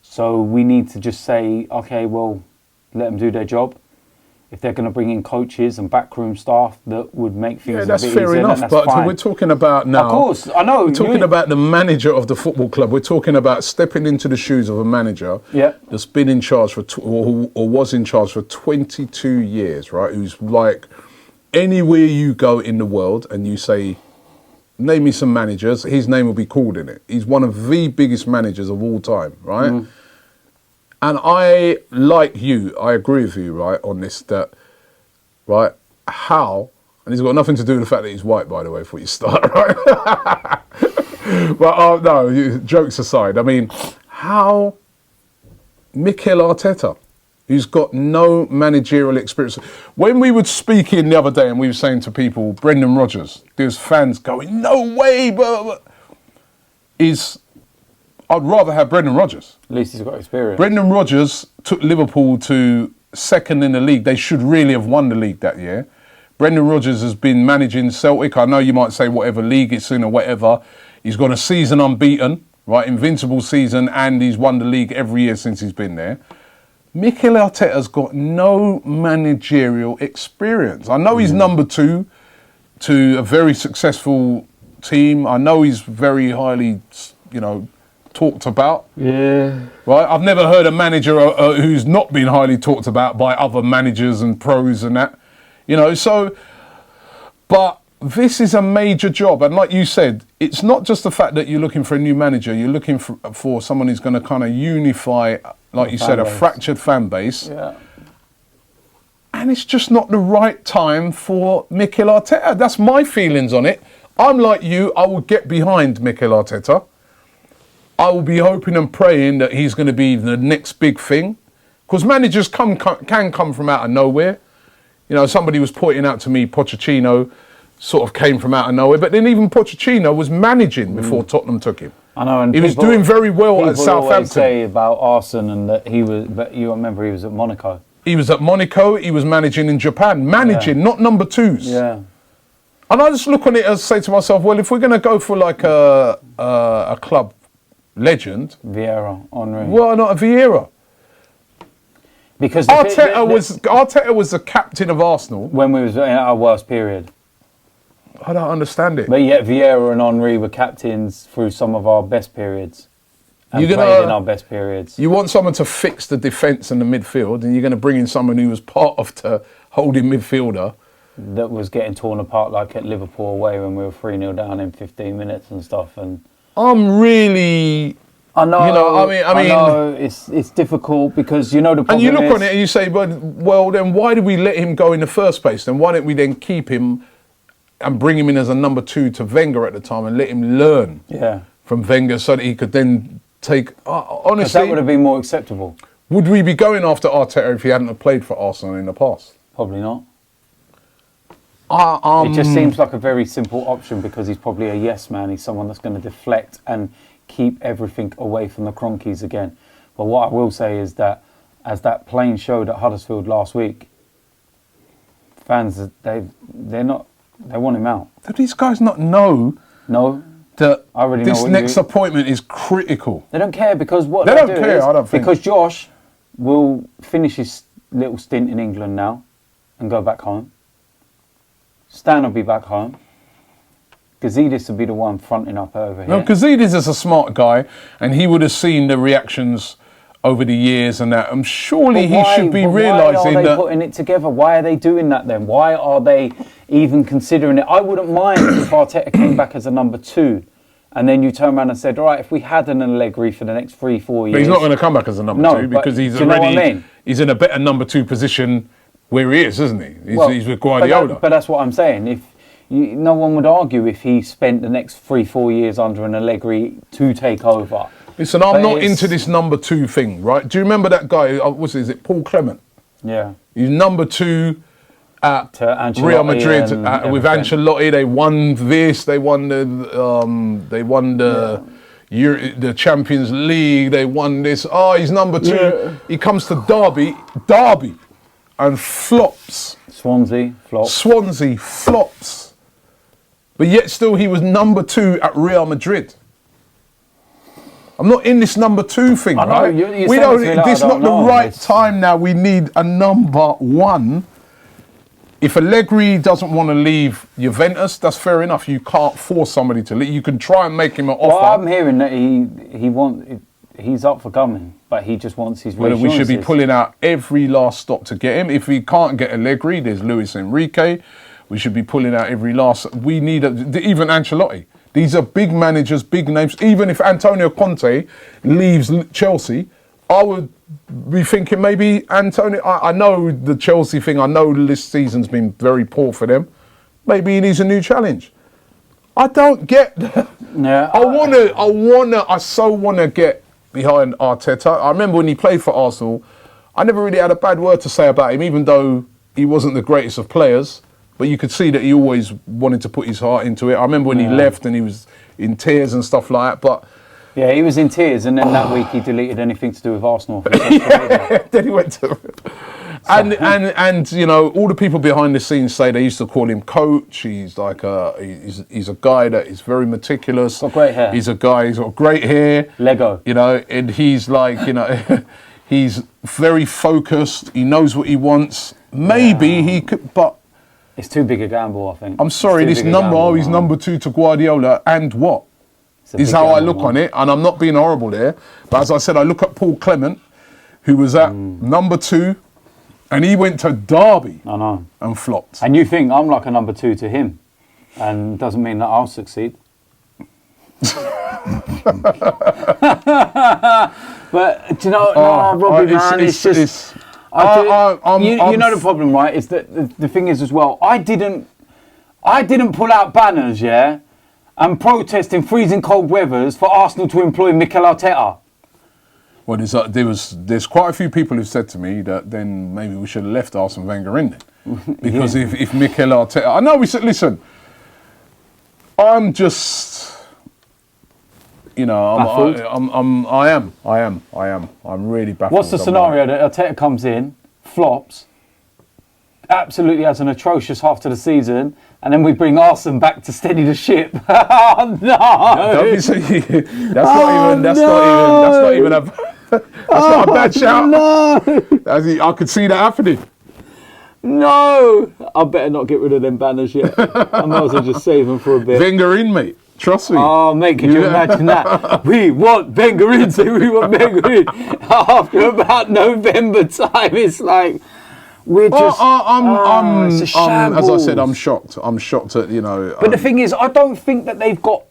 B: So we need to just say, okay, well, let them do their job. If they're going to bring in coaches and backroom staff that would make things
A: that's
B: a bit
A: fair
B: easier,
A: enough. But
B: fine.
A: we're talking about now.
B: Of course, I know.
A: We're talking about the manager of the football club. We're talking about stepping into the shoes of a manager that's been in charge for or was in charge for 22 years, right? Who's like, anywhere you go in the world and you say, name me some managers, his name will be called in it. He's one of the biggest managers of all time, right? Mm. And I, like you, I agree with you, right, on this, that, right, how, and it's got nothing to do with the fact that he's white, by the way, before you start, right? But no, jokes aside, I mean, how Michiel Arteta, who's got no managerial experience. When we were speaking the other day and we were saying to people, Brendan Rodgers, there's fans going, no way, but I'd rather have Brendan Rodgers.
B: At least he's got experience.
A: Brendan Rodgers took Liverpool to second in the league. They should really have won the league that year. Brendan Rodgers has been managing Celtic. I know you might say whatever league it's in or whatever. He's got a season unbeaten, right? Invincible season, and he's won the league every year since he's been there. Michiel Arteta's got no managerial experience. I know he's number two to a very successful team. I know he's very highly, talked about. Yeah. Right? I've never heard a manager who's not been highly talked about by other managers and pros and that. But this is a major job. And like you said, it's not just the fact that you're looking for a new manager. You're looking for someone who's going to kind of unify, like you said, a fractured fan base. Yeah. And it's just not the right time for Michiel Arteta. That's my feelings on it. I'm like you. I will get behind Michiel Arteta. I will be hoping and praying that he's going to be the next big thing. Because managers can come from out of nowhere. Somebody was pointing out to me, Pochettino sort of came from out of nowhere. But then even Pochettino was managing before Tottenham took him.
B: I know, and
A: he was doing very well at Southampton.
B: People always say about Arsenal and that he was, but you remember he was at Monaco.
A: He was at Monaco. He was managing in Japan. Managing, not number twos.
B: Yeah.
A: And I just look on it and say to myself, well, if we're going to go for like a club legend,
B: Vieira, Henry.
A: why not a Vieira?
B: Because
A: Arteta was the captain of Arsenal.
B: when we was in our worst period.
A: I don't understand it.
B: But yet Vieira and Henry were captains through some of our best periods. And
A: You're
B: played in our best periods.
A: You want someone to fix the defence and the midfield, and you're going to bring in someone who was part of the holding midfielder.
B: That was getting torn apart like at Liverpool away when we were 3-0 down in 15 minutes and stuff. And
A: I'm really...
B: I know,
A: You know, I mean,
B: know it's difficult because you know the problem
A: and you look
B: is,
A: on it and you say, well, then why did we let him go in the first place? Then why didn't we then keep him and bring him in as a number 2 to Wenger at the time and let him learn from Wenger so that he could then take... honestly,
B: that would have been more acceptable.
A: Would we be going after Arteta if he hadn't have played for Arsenal in the past?
B: Probably not. It just seems like a very simple option because he's probably a yes man. He's someone that's going to deflect and keep everything away from the Cronkies again. But what I will say is that, as that plane showed at Huddersfield last week, fans they want him out.
A: Do these guys not know?
B: No,
A: That
B: I already
A: this
B: know what
A: next appointment is critical.
B: they don't care because what
A: They
B: they'll
A: don't
B: do
A: care,
B: is,
A: I don't think.
B: because Josh will finish his little stint in England now and go back home. Stan will be back home. Gazidis will be the one fronting up over here.
A: No, Gazidis is a smart guy, and he would have seen the reactions over the years and that. And surely he should be realising
B: why are they
A: that.
B: putting it together? Why are they doing that then? Why are they even considering it? I wouldn't mind if Arteta came back as a number 2, and then you turn around and said, all right, if we had an Allegri for the next 3-4 years.
A: But he's not going to come back as a number 2 because he's already he's in a better number 2 position where he is, isn't he? He's with Guardiola.
B: But that's what I'm saying. No one would argue if he spent the next 3-4 years under an Allegri to take over.
A: Listen, I'm not into this number 2 thing, right? Do you remember that guy? Is it Paul Clement?
B: Yeah.
A: He's number 2 at Real Madrid with Ancelotti. They won this. They won the Champions League. They won this. Oh, he's number 2. Yeah. He comes to Derby, and flops.
B: Swansea
A: flops. But yet still he was number 2 at Real Madrid. I'm not in this number 2 thing, right? We don't. This is not the right time now. We need a number 1. If Allegri doesn't want to leave Juventus, that's fair enough. You can't force somebody to leave. You can try and make him an offer.
B: Well, I'm hearing that he's up for coming, but he just wants his reassurances.
A: Well, we should be pulling out every last stop to get him. If we can't get Allegri, there's Luis Enrique. We should be pulling out every last... We need... even Ancelotti. These are big managers, big names. Even if Antonio Conte leaves Chelsea, I would be thinking maybe Antonio... I know the Chelsea thing. I know this season's been very poor for them. Maybe he needs a new challenge. I don't get...
B: Yeah,
A: I so want to get behind Arteta. I remember when he played for Arsenal, I never really had a bad word to say about him, even though he wasn't the greatest of players. But you could see that he always wanted to put his heart into it. I remember when he left and he was in tears and stuff like that. But
B: yeah, he was in tears, and then that week he deleted anything to do with Arsenal.
A: Then he went to... And you know, all the people behind the scenes say they used to call him coach. He's like he's a guy that is very meticulous.
B: Got great hair.
A: He's got great hair.
B: Lego.
A: You know, and he's like, you know, he's very focused. He knows what he wants. Maybe he could, but
B: it's too big a gamble, I think.
A: I'm sorry, he's number 2 to Guardiola, and what? Is how I look on it, and I'm not being horrible there. But as I said, I look at Paul Clement, who was at number 2, and he went to Derby and flopped.
B: And you think I'm like a number 2 to him, and doesn't mean that I'll succeed. But do you know, Robbie, man, it's just... You know the problem, right? Is that the thing is as well. I didn't pull out banners, and protest in freezing cold weathers for Arsenal to employ Michiel Arteta.
A: Well, there's quite a few people who've said to me that then maybe we should have left Arsene Wenger in there, because if Michiel Arteta, I know we said, listen, I'm just, you know, I'm really baffled.
B: What's the scenario that Arteta comes in, flops, absolutely has an atrocious half to the season, and then we bring Arsenal back to steady the ship. Oh no!
A: That's not even a bad shout.
B: No!
A: I could see that happening.
B: No! I better not get rid of them banners yet. I might as well just save them for a bit.
A: Wenger in, mate. Trust me.
B: Oh, mate, could you imagine that? We want Wenger in, so we want Wenger in. After about November time, it's like we're just. It's a shambles.
A: As I said, I'm shocked. I'm shocked at
B: But the thing is, I don't think that they've got.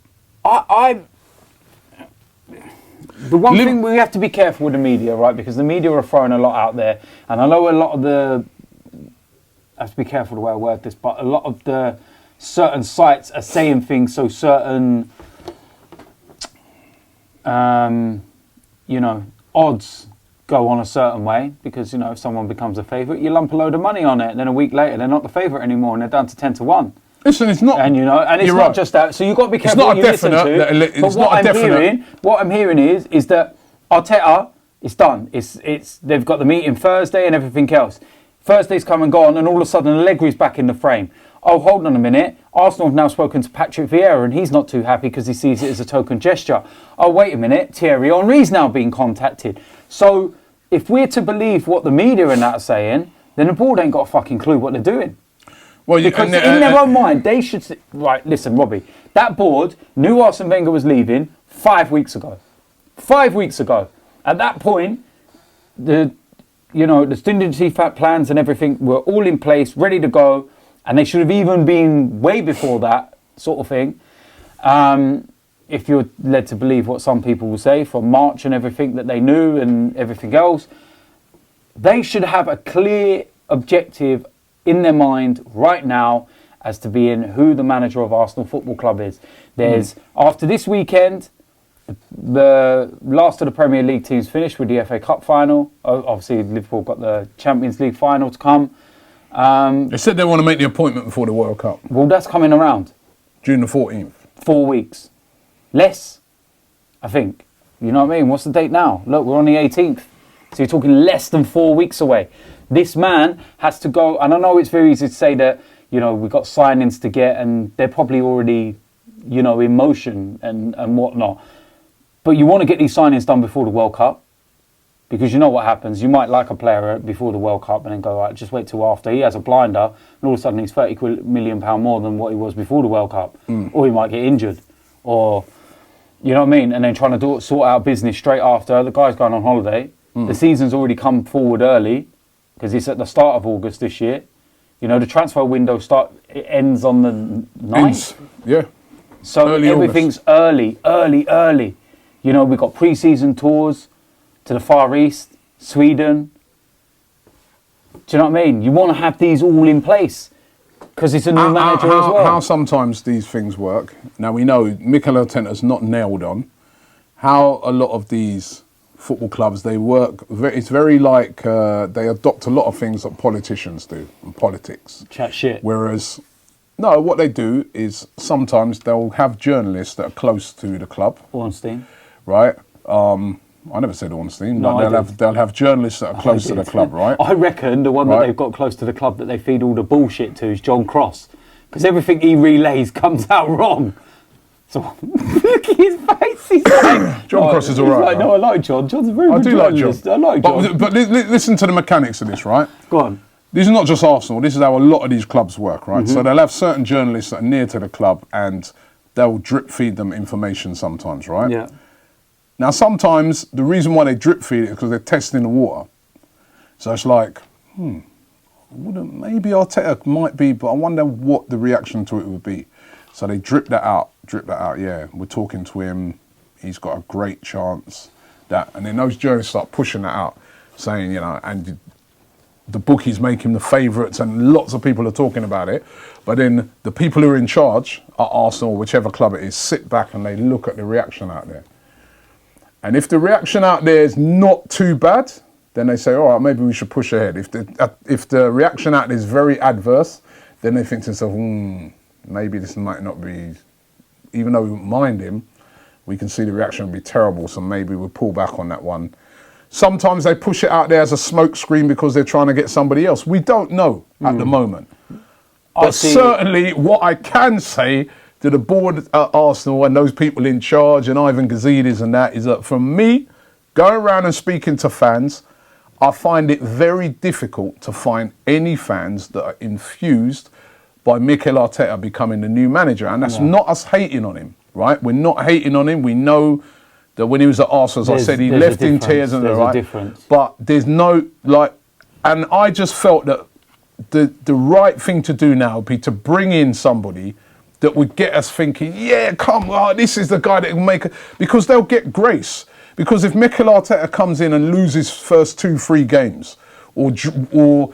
B: The one thing we have to be careful with the media, right? Because the media are throwing a lot out there, and I know a lot of the. I have to be careful the way I word this, but a lot of the certain sites are saying things, so certain, odds go on a certain way because, if someone becomes a favourite, you lump a load of money on it, and then a week later they're not the favourite anymore, and they're down to 10-1.
A: Listen, it's not,
B: and and it's not right. Just that. So you've got to be careful what you listen to. But what I'm hearing is that Arteta, it's done. It's they've got the meeting Thursday and everything else. Thursday's come and gone, and all of a sudden Allegri's back in the frame. Oh, hold on a minute. Arsenal have now spoken to Patrick Vieira, and he's not too happy because he sees it as a token gesture. Oh, wait a minute. Thierry Henry's now being contacted. So if we're to believe what the media and that are saying, then the board ain't got a fucking clue what they're doing. Well, because in their own mind, they should... Right, listen, Robbie. That board knew Arsene Wenger was leaving 5 weeks ago. 5 weeks ago. At that point, the contingency plans and everything were all in place, ready to go, and they should have even been way before that sort of thing. If you're led to believe what some people will say from March and everything that they knew and everything else, they should have a clear objective in their mind right now as to being who the manager of Arsenal Football Club is. There's after this weekend, the last of the Premier League teams finished with the FA Cup final. Obviously, Liverpool got the Champions League final to come.
A: They said they want to make the appointment before the World Cup.
B: Well, that's coming around.
A: June the 14th.
B: 4 weeks. Less, I think. You know what I mean? What's the date now? Look, we're on the 18th. So you're talking less than 4 weeks away. This man has to go, and I know it's very easy to say that, we've got signings to get and they're probably already, in motion and whatnot. But you want to get these signings done before the World Cup, because you know what happens. You might like a player before the World Cup and then go, right, just wait till after. He has a blinder, and all of a sudden he's £30 million more than what he was before the World Cup. Or he might get injured. Or, you know what I mean? And then trying to sort out business straight after. The guy's going on holiday. The season's already come forward early, because it's at the start of August this year. The transfer window ends on the 9th.
A: Yeah.
B: So early everything's August. early. We've got pre-season tours to the Far East, Sweden. Do you know what I mean? You want to have these all in place because it's a new manager as well.
A: How sometimes these things work. Now, we know Michiel Arteta's not nailed on. How a lot of these football clubs, they work, it's very like they adopt a lot of things that politicians do in politics.
B: Chat shit.
A: Whereas, no, what they do is sometimes they'll have journalists that are close to the club.
B: Ornstein.
A: Right? I never said Ornstein.
B: No,
A: they'll have journalists that are close to the club, right?
B: I reckon the one that they've got close to the club that they feed all the bullshit to is John Cross. Because everything he relays comes out wrong. So, look at his face. He's like...
A: John Cross is all right.
B: No, I like John. John's a very good journalist. I like John.
A: But listen to the mechanics of this, right?
B: Go on.
A: This is not just Arsenal. This is how a lot of these clubs work, right? So they'll have certain journalists that are near to the club and they'll drip feed them information sometimes, right?
B: Yeah.
A: Now, sometimes the reason why they drip feed it is because they're testing the water. So it's like, maybe Arteta might be, but I wonder what the reaction to it would be. So they drip that out, yeah. We're talking to him. He's got a great chance. And then those journalists start pushing that out, saying, and the bookies make him the favourites and lots of people are talking about it. But then the people who are in charge at Arsenal, whichever club it is, sit back and they look at the reaction out there. And if the reaction out there is not too bad, then they say, all right, maybe we should push ahead. If the reaction out there is very adverse, then they think to themselves, maybe this might not be, even though we wouldn't mind him, we can see the reaction would be terrible, so maybe we'll pull back on that one. Sometimes they push it out there as a smokescreen because they're trying to get somebody else. We don't know at the moment. But certainly what I can say to the board at Arsenal and those people in charge and Ivan Gazidis and that is that for me, going around and speaking to fans, I find it very difficult to find any fans that are infused by Michiel Arteta becoming the new manager. And that's not us hating on him, right? We're not hating on him. We know that when he was at Arsenal, as I said, he left in tears and right. But there's no, like, and I just felt that the right thing to do now would be to bring in somebody that would get us thinking, yeah, come on, this is the guy that will make it, because they'll get grace. Because if Michiel Arteta comes in and loses first 2-3 games, or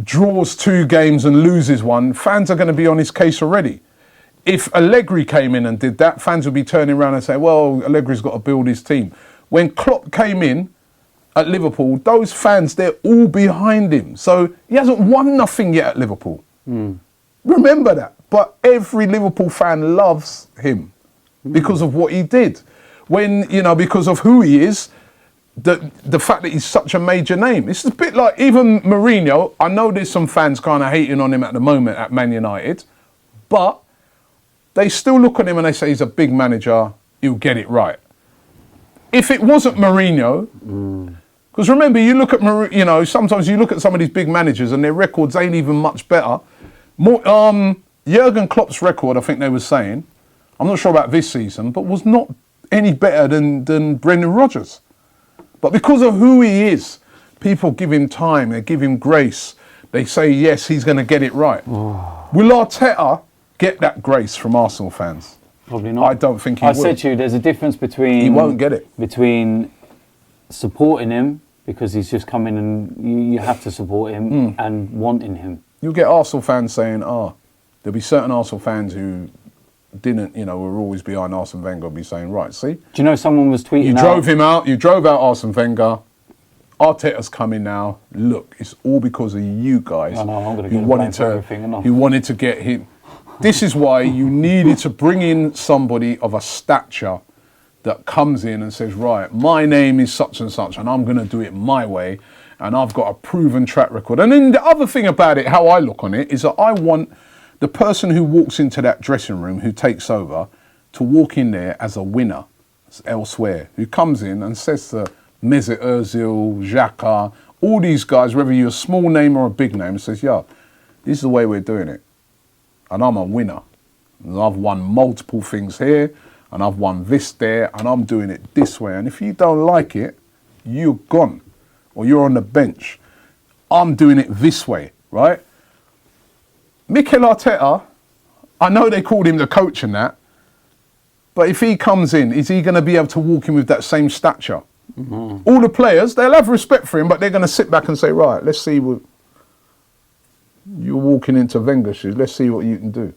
A: draws 2 games and loses 1, fans are going to be on his case already. If Allegri came in and did that, fans would be turning around and saying, well, Allegri's got to build his team. When Klopp came in at Liverpool, those fans, they're all behind him. So he hasn't won nothing yet at Liverpool. Remember that. But every Liverpool fan loves him because of what he did. When, because of who he is, the fact that he's such a major name. It's a bit like even Mourinho. I know there's some fans kind of hating on him at the moment at Man United, but they still look at him and they say he's a big manager, he'll get it right. If it wasn't Mourinho, because remember, you look at sometimes you look at some of these big managers and their records ain't even much better. Jurgen Klopp's record, I think they were saying, I'm not sure about this season, but was not any better than Brendan Rodgers. But because of who he is, people give him time, they give him grace. They say, yes, he's going to get it right. Will Arteta get that grace from Arsenal fans?
B: Probably not.
A: I don't think he will.
B: I said to you, there's a difference between...
A: He won't get it.
B: Between supporting him, because he's just come in and you have to support him, and wanting him.
A: You'll get Arsenal fans saying, there'll be certain Arsenal fans who didn't, were always behind Arsene Wenger, be saying, right, see?
B: Do you know someone was tweeting
A: You drove him out, you drove out Arsene Wenger. Arteta's coming now. Look, it's all because of you guys.
B: I know, I'm going to get blamed for everything.
A: You wanted to get him. This is why you needed to bring in somebody of a stature that comes in and says, right, my name is such and such, and I'm going to do it my way, and I've got a proven track record. And then the other thing about it, how I look on it, is that I want the person who walks into that dressing room, who takes over, to walk in there as a winner elsewhere, who comes in and says to Mesut Ozil, Xhaka, all these guys, whether you're a small name or a big name, says, yeah, this is the way we're doing it. And I'm a winner. And I've won multiple things here, and I've won this there, and I'm doing it this way. And if you don't like it, you're gone, or you're on the bench. I'm doing it this way, right? Michiel Arteta, I know they called him the coach and that, but if he comes in, is he going to be able to walk in with that same stature? All the players, they'll have respect for him, but they're going to sit back and say, right, let's see what... You're walking into Wenger's shoes. Let's see what you can do.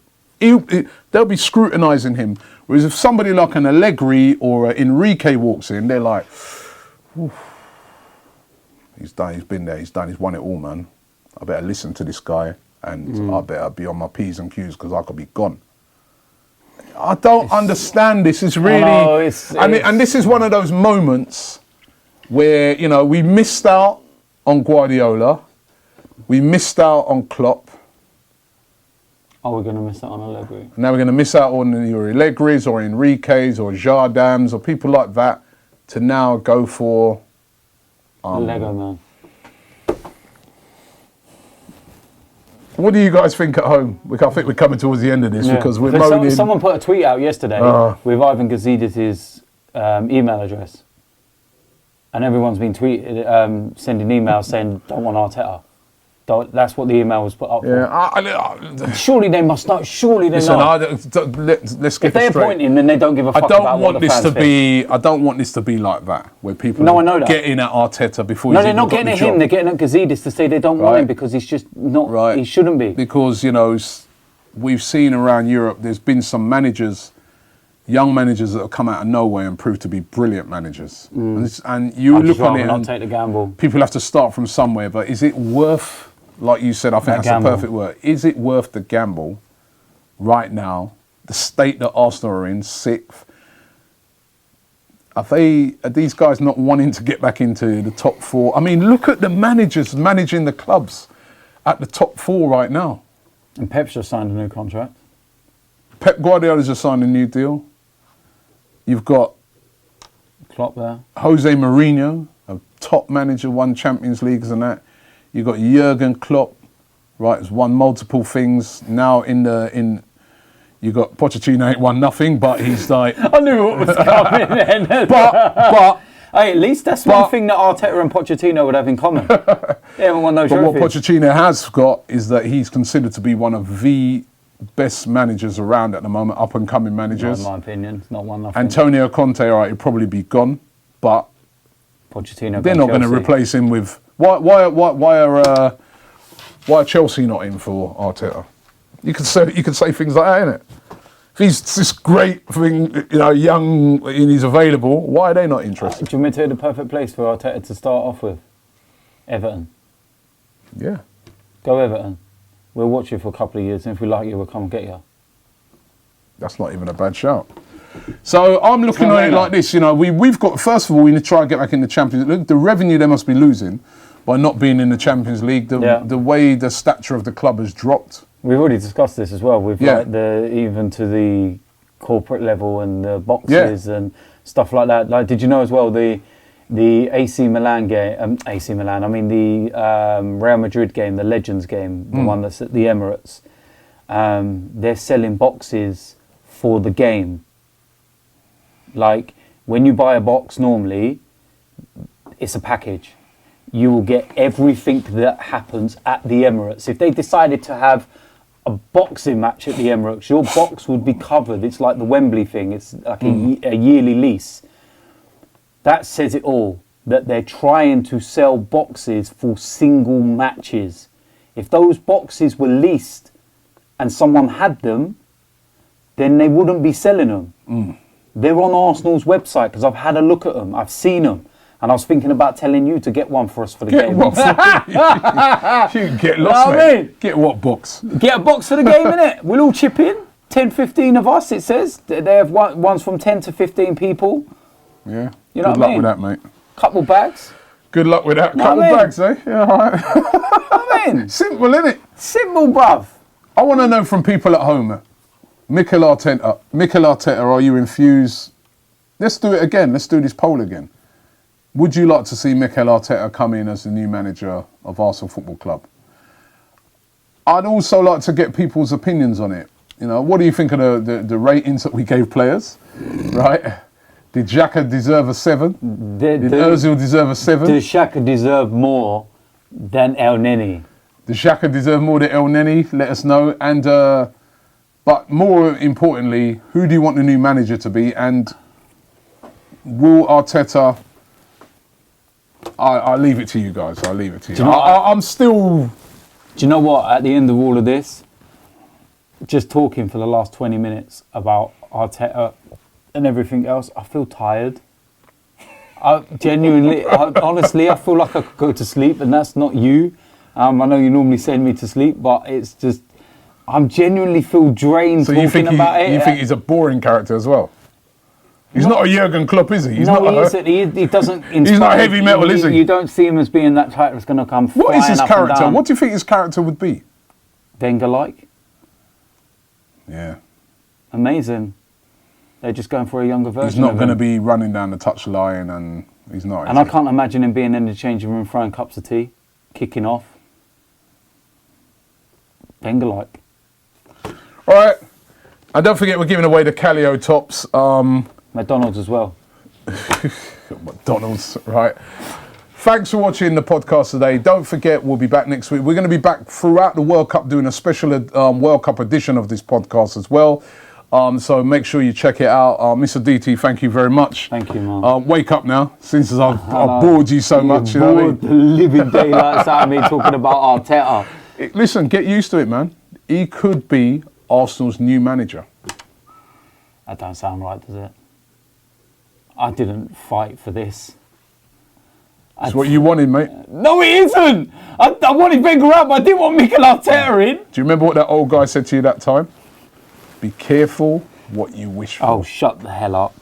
A: They'll be scrutinising him. Whereas if somebody like an Allegri or an Enrique walks in, they're like, he's done, he's been there, he's done, he's won it all, man. I better listen to this guy, and I better be on my P's and Q's because I could be gone. I don't understand this. It's really... And this is one of those moments where, we missed out on Guardiola. We missed out on Klopp.
B: Oh, we're going to miss out on Allegri.
A: Now we're going to miss out on your Allegris or Enriques or Jardams or people like that to now go for...
B: Lego man.
A: What do you guys think at home? I think we're coming towards the end of this because we're moaning...
B: Someone put a tweet out yesterday with Ivan Gazidis' email address. And everyone's been sending emails saying, don't want Arteta. That's what the email was put up for. Surely they must know. Surely they know.
A: Let's get
B: if they appoint him, then they don't give a fuck about what the fans think.
A: I don't want this to be like that, where people get in at Arteta before he's
B: they're not getting at him. They're getting at Gazidis to say they don't want him because he's just not. Right. He shouldn't be.
A: Because we've seen around Europe, there's been some managers, young managers that have come out of nowhere and proved to be brilliant managers. And you look on it and
B: take the gamble.
A: People have to start from somewhere, but is it worth? Like you said, I think that's the perfect word. Is it worth the gamble right now? The state that Arsenal are in, 6th. Are these guys not wanting to get back into the top 4? I mean, look at the managers managing the clubs at the top 4 right now.
B: And Pep's just signed a new contract.
A: Pep Guardiola's just signed a new deal. You've got
B: Klopp there.
A: Jose Mourinho, a top manager, won Champions Leagues and that. You've got Jurgen Klopp, right, has won multiple things. Now you got Pochettino ain't won nothing, but he's like...
B: I knew what was coming then.
A: but
B: hey, at least that's one thing that Arteta and Pochettino would have in common. They haven't won no trophies.
A: But what Pochettino has got is that he's considered to be one of the best managers around at the moment, up-and-coming managers.
B: Not in my opinion, it's not one nothing.
A: Antonio Conte, all right, he'll probably be gone, but
B: Pochettino
A: they're not going to replace him with... Why are Chelsea not in for Arteta? You could say things like that, innit? If he's this great thing, young and he's available, why are they not interested?
B: Do you want me to tell you the perfect place for Arteta to start off with? Everton.
A: Yeah.
B: Go Everton. We'll watch you for a couple of years, and if we like you, we'll come and get you.
A: That's not even a bad shout. So I'm looking at it like this, we've got, first of all, we need to try and get back in the Champions League. The revenue they must be losing by not being in the Champions League, the way the stature of the club has dropped.
B: We've already discussed this as well. We've even to the corporate level and the boxes and stuff like that. Like, did you know as well the AC Milan game? The Real Madrid game, the Legends game, the one that's at the Emirates. They're selling boxes for the game. Like, when you buy a box normally, it's a package. You will get everything that happens at the Emirates. If they decided to have a boxing match at the Emirates, your box would be covered. It's like the Wembley thing. It's like a yearly lease. That says it all, that they're trying to sell boxes for single matches. If those boxes were leased and someone had them, then they wouldn't be selling them. They're on Arsenal's website because I've had a look at them. I've seen them. And I was thinking about telling you to get one for us for the game.
A: What for you get lost, mate. Get what box?
B: Get a box for the game, innit? We'll all chip in. 10, 15 of us, it says. They have ones from 10 to 15 people.
A: Yeah.
B: You know
A: Good luck with that, mate.
B: Couple bags.
A: Good luck with that. Couple bags, eh? Yeah, all right.
B: I mean,
A: simple, innit?
B: Simple, bruv.
A: I want to know from people at home, Michiel Arteta, are you infused? Let's do it again. Let's do this poll again. Would you like to see Michiel Arteta come in as the new manager of Arsenal Football Club? I'd also like to get people's opinions on it. What do you think of the ratings that we gave players? Right? Did Xhaka deserve a 7? Did Ozil deserve a 7?
B: Did Xhaka deserve more than El Neni?
A: Did Xhaka deserve more than El Neni? Let us know. And but more importantly, who do you want the new manager to be? And will Arteta... I'll leave it to you guys. I'll leave it to you. I'm still...
B: Do you know what? At the end of all of this, just talking for the last 20 minutes about Arteta and everything else, I feel tired. Honestly, I feel like I could go to sleep, and that's not you. I know you normally send me to sleep, but it's just... I genuinely feel drained talking about it.
A: You think he's a boring character as well? He's not a Jurgen Klopp, is he?
B: He isn't. He doesn't inspire.
A: He's not heavy metal, is he?
B: You don't see him as being that type that's going to come flying up and down.
A: What is his character? What do you think his character would be?
B: Wenger-like.
A: Yeah.
B: Amazing. They're just going for a younger version.
A: He's not going to be running down the touchline, and he's not.
B: And I can't imagine him being in the changing room throwing cups of tea, kicking off. Wenger-like.
A: All right. And don't forget, we're giving away the Calio tops.
B: McDonald's as well.
A: McDonald's, right. Thanks for watching the podcast today. Don't forget, we'll be back next week. We're going to be back throughout the World Cup doing a special World Cup edition of this podcast as well. So make sure you check it out. Mr. DT, thank you very much.
B: Thank you, man.
A: Wake up now, since I've bored you so much. You know what I mean?
B: The living daylights out of me talking about Arteta.
A: Listen, get used to it, man. He could be Arsenal's new manager.
B: That don't sound right, does it? I didn't fight for this.
A: That's what you wanted, mate.
B: No, it isn't. I wanted Wenger out, but I didn't want Michiel Arteta in.
A: Do you remember what that old guy said to you that time? Be careful what you wish for.
B: Oh, shut the hell up.